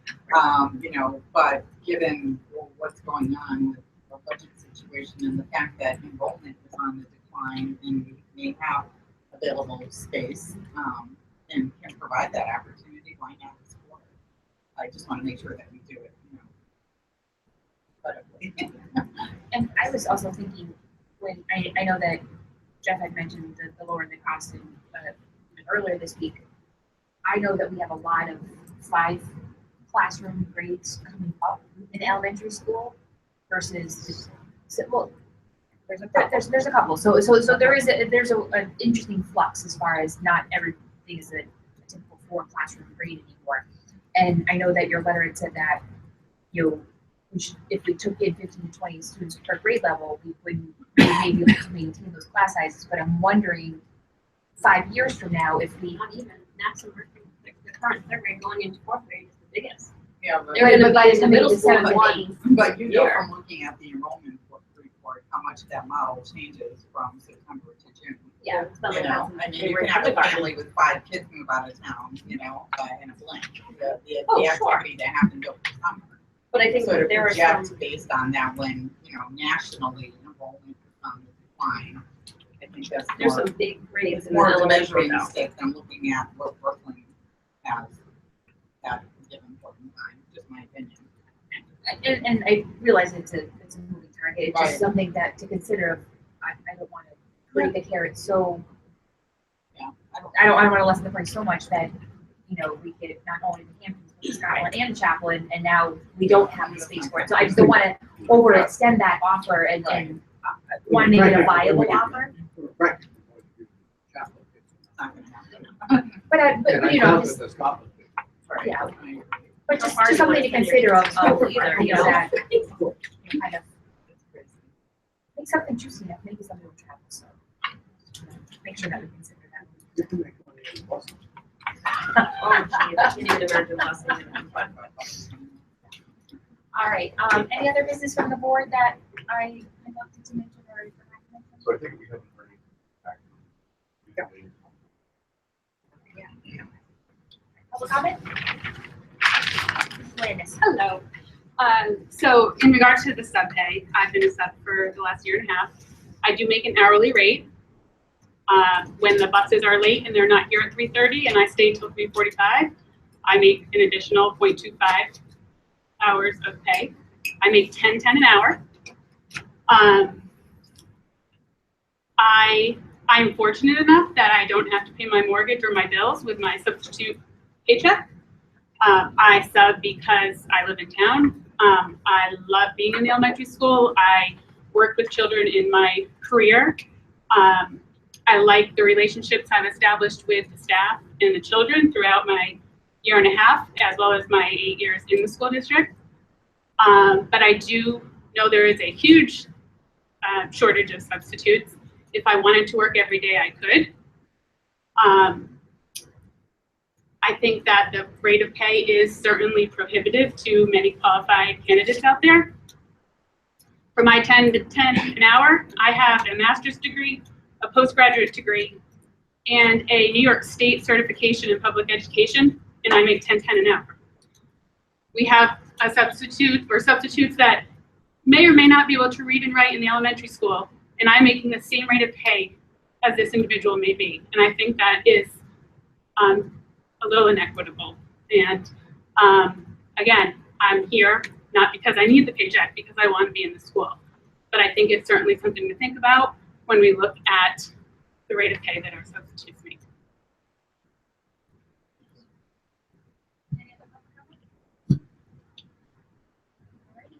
You know, but given what's going on with the budget situation and the fact that enrollment is on the decline and we may have available space and can provide that opportunity, why not explore it? I just want to make sure that we do it, you know. And I was also thinking, when, I know that Jeff had mentioned the lower the cost earlier this week. I know that we have a lot of 5 classroom grades coming up in elementary school versus, well, there's a couple. So there's an interesting flux as far as not everything is a typical 4 classroom grade anymore. And I know that your letter had said that, if we took in 15 to 20 students per grade level, we may be able to maintain those class sizes. But I'm wondering, 5 years from now, if we Not even maximum, the current 3rd grade going into 4th grade is the biggest. Yeah, but, they're gonna be in the middle school, school, but you know from looking at the enrollment report, how much that model changes from September to June. Yeah, it's about You like know, that. I mean, you can have a family with 5 kids move out of town, in a blink. The activity that happened over the summer. But I think Sort of there are project some, based on that when, nationally enrollment is on the decline. I think that's there's more, some big grades in the more elementary measuring though. stick than looking at what Brooklyn has at a given point in time, just my opinion. and I realize it's a moving target. It's just Right. something that to consider. I don't want to break the carrot so. Yeah. I don't want to lessen the price so much that we get not only the Hamptons, but the Scotland and the Chaplain, and now we don't have the space for it. So I just don't want to overextend that offer and want to make it a viable offer. Right. It's not gonna happen. But And I doubt that the Scotland thing. yeah, but just something to consider of that kind of make something juicy up, maybe something will travel. So make sure that we consider that. You can make money in Boston. Oh, geez, I can't even imagine last thing. All right, any other business from the board that I neglected to mention or forgot to mention? So I think we haven't heard anything back. Public comment? Landis. Hello. So in regards to the sub pay, I've been a sub for the last year and a half. I do make an hourly rate. When the buses are late and they're not here at 3:30 and I stay till 3:45, I make an additional 0.25 hours of pay. I make $10.10 an hour. I'm fortunate enough that I don't have to pay my mortgage or my bills with my substitute paycheck. I sub because I live in town. I love being in the elementary school. I work with children in my career. I like the relationships I've established with the staff and the children throughout my year and a half, as well as my 8 years in the school district. But I do know there is a huge shortage of substitutes. If I wanted to work every day, I could. I think that the rate of pay is certainly prohibitive to many qualified candidates out there. For my $10.10 an hour, I have a master's degree, a postgraduate degree, and a New York State certification in public education, and I make $10.10 an hour. We have a substitute or substitutes that may or may not be able to read and write in the elementary school, and I'm making the same rate of pay as this individual may be. And I think that is a little inequitable. And again, I'm here not because I need the paycheck, because I want to be in the school. But I think it's certainly something to think about when we look at the rate of pay that our substitutes make. Any other public comment? Alrighty.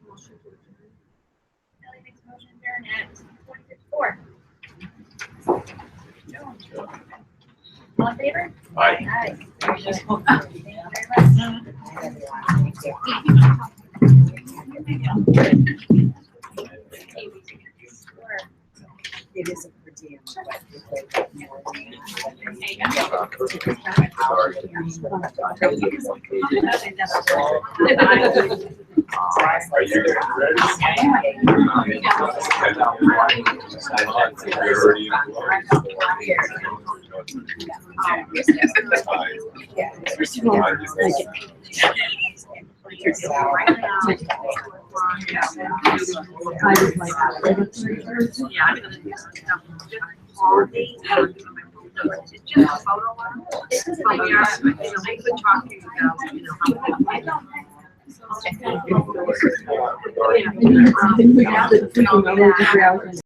Motion to adjourn. Ellie makes a motion to adjourn at 20:54. All in favor? Aye. Aye. Thank you very much. Sure. It is a per diem, but if they get more than Are you Regarding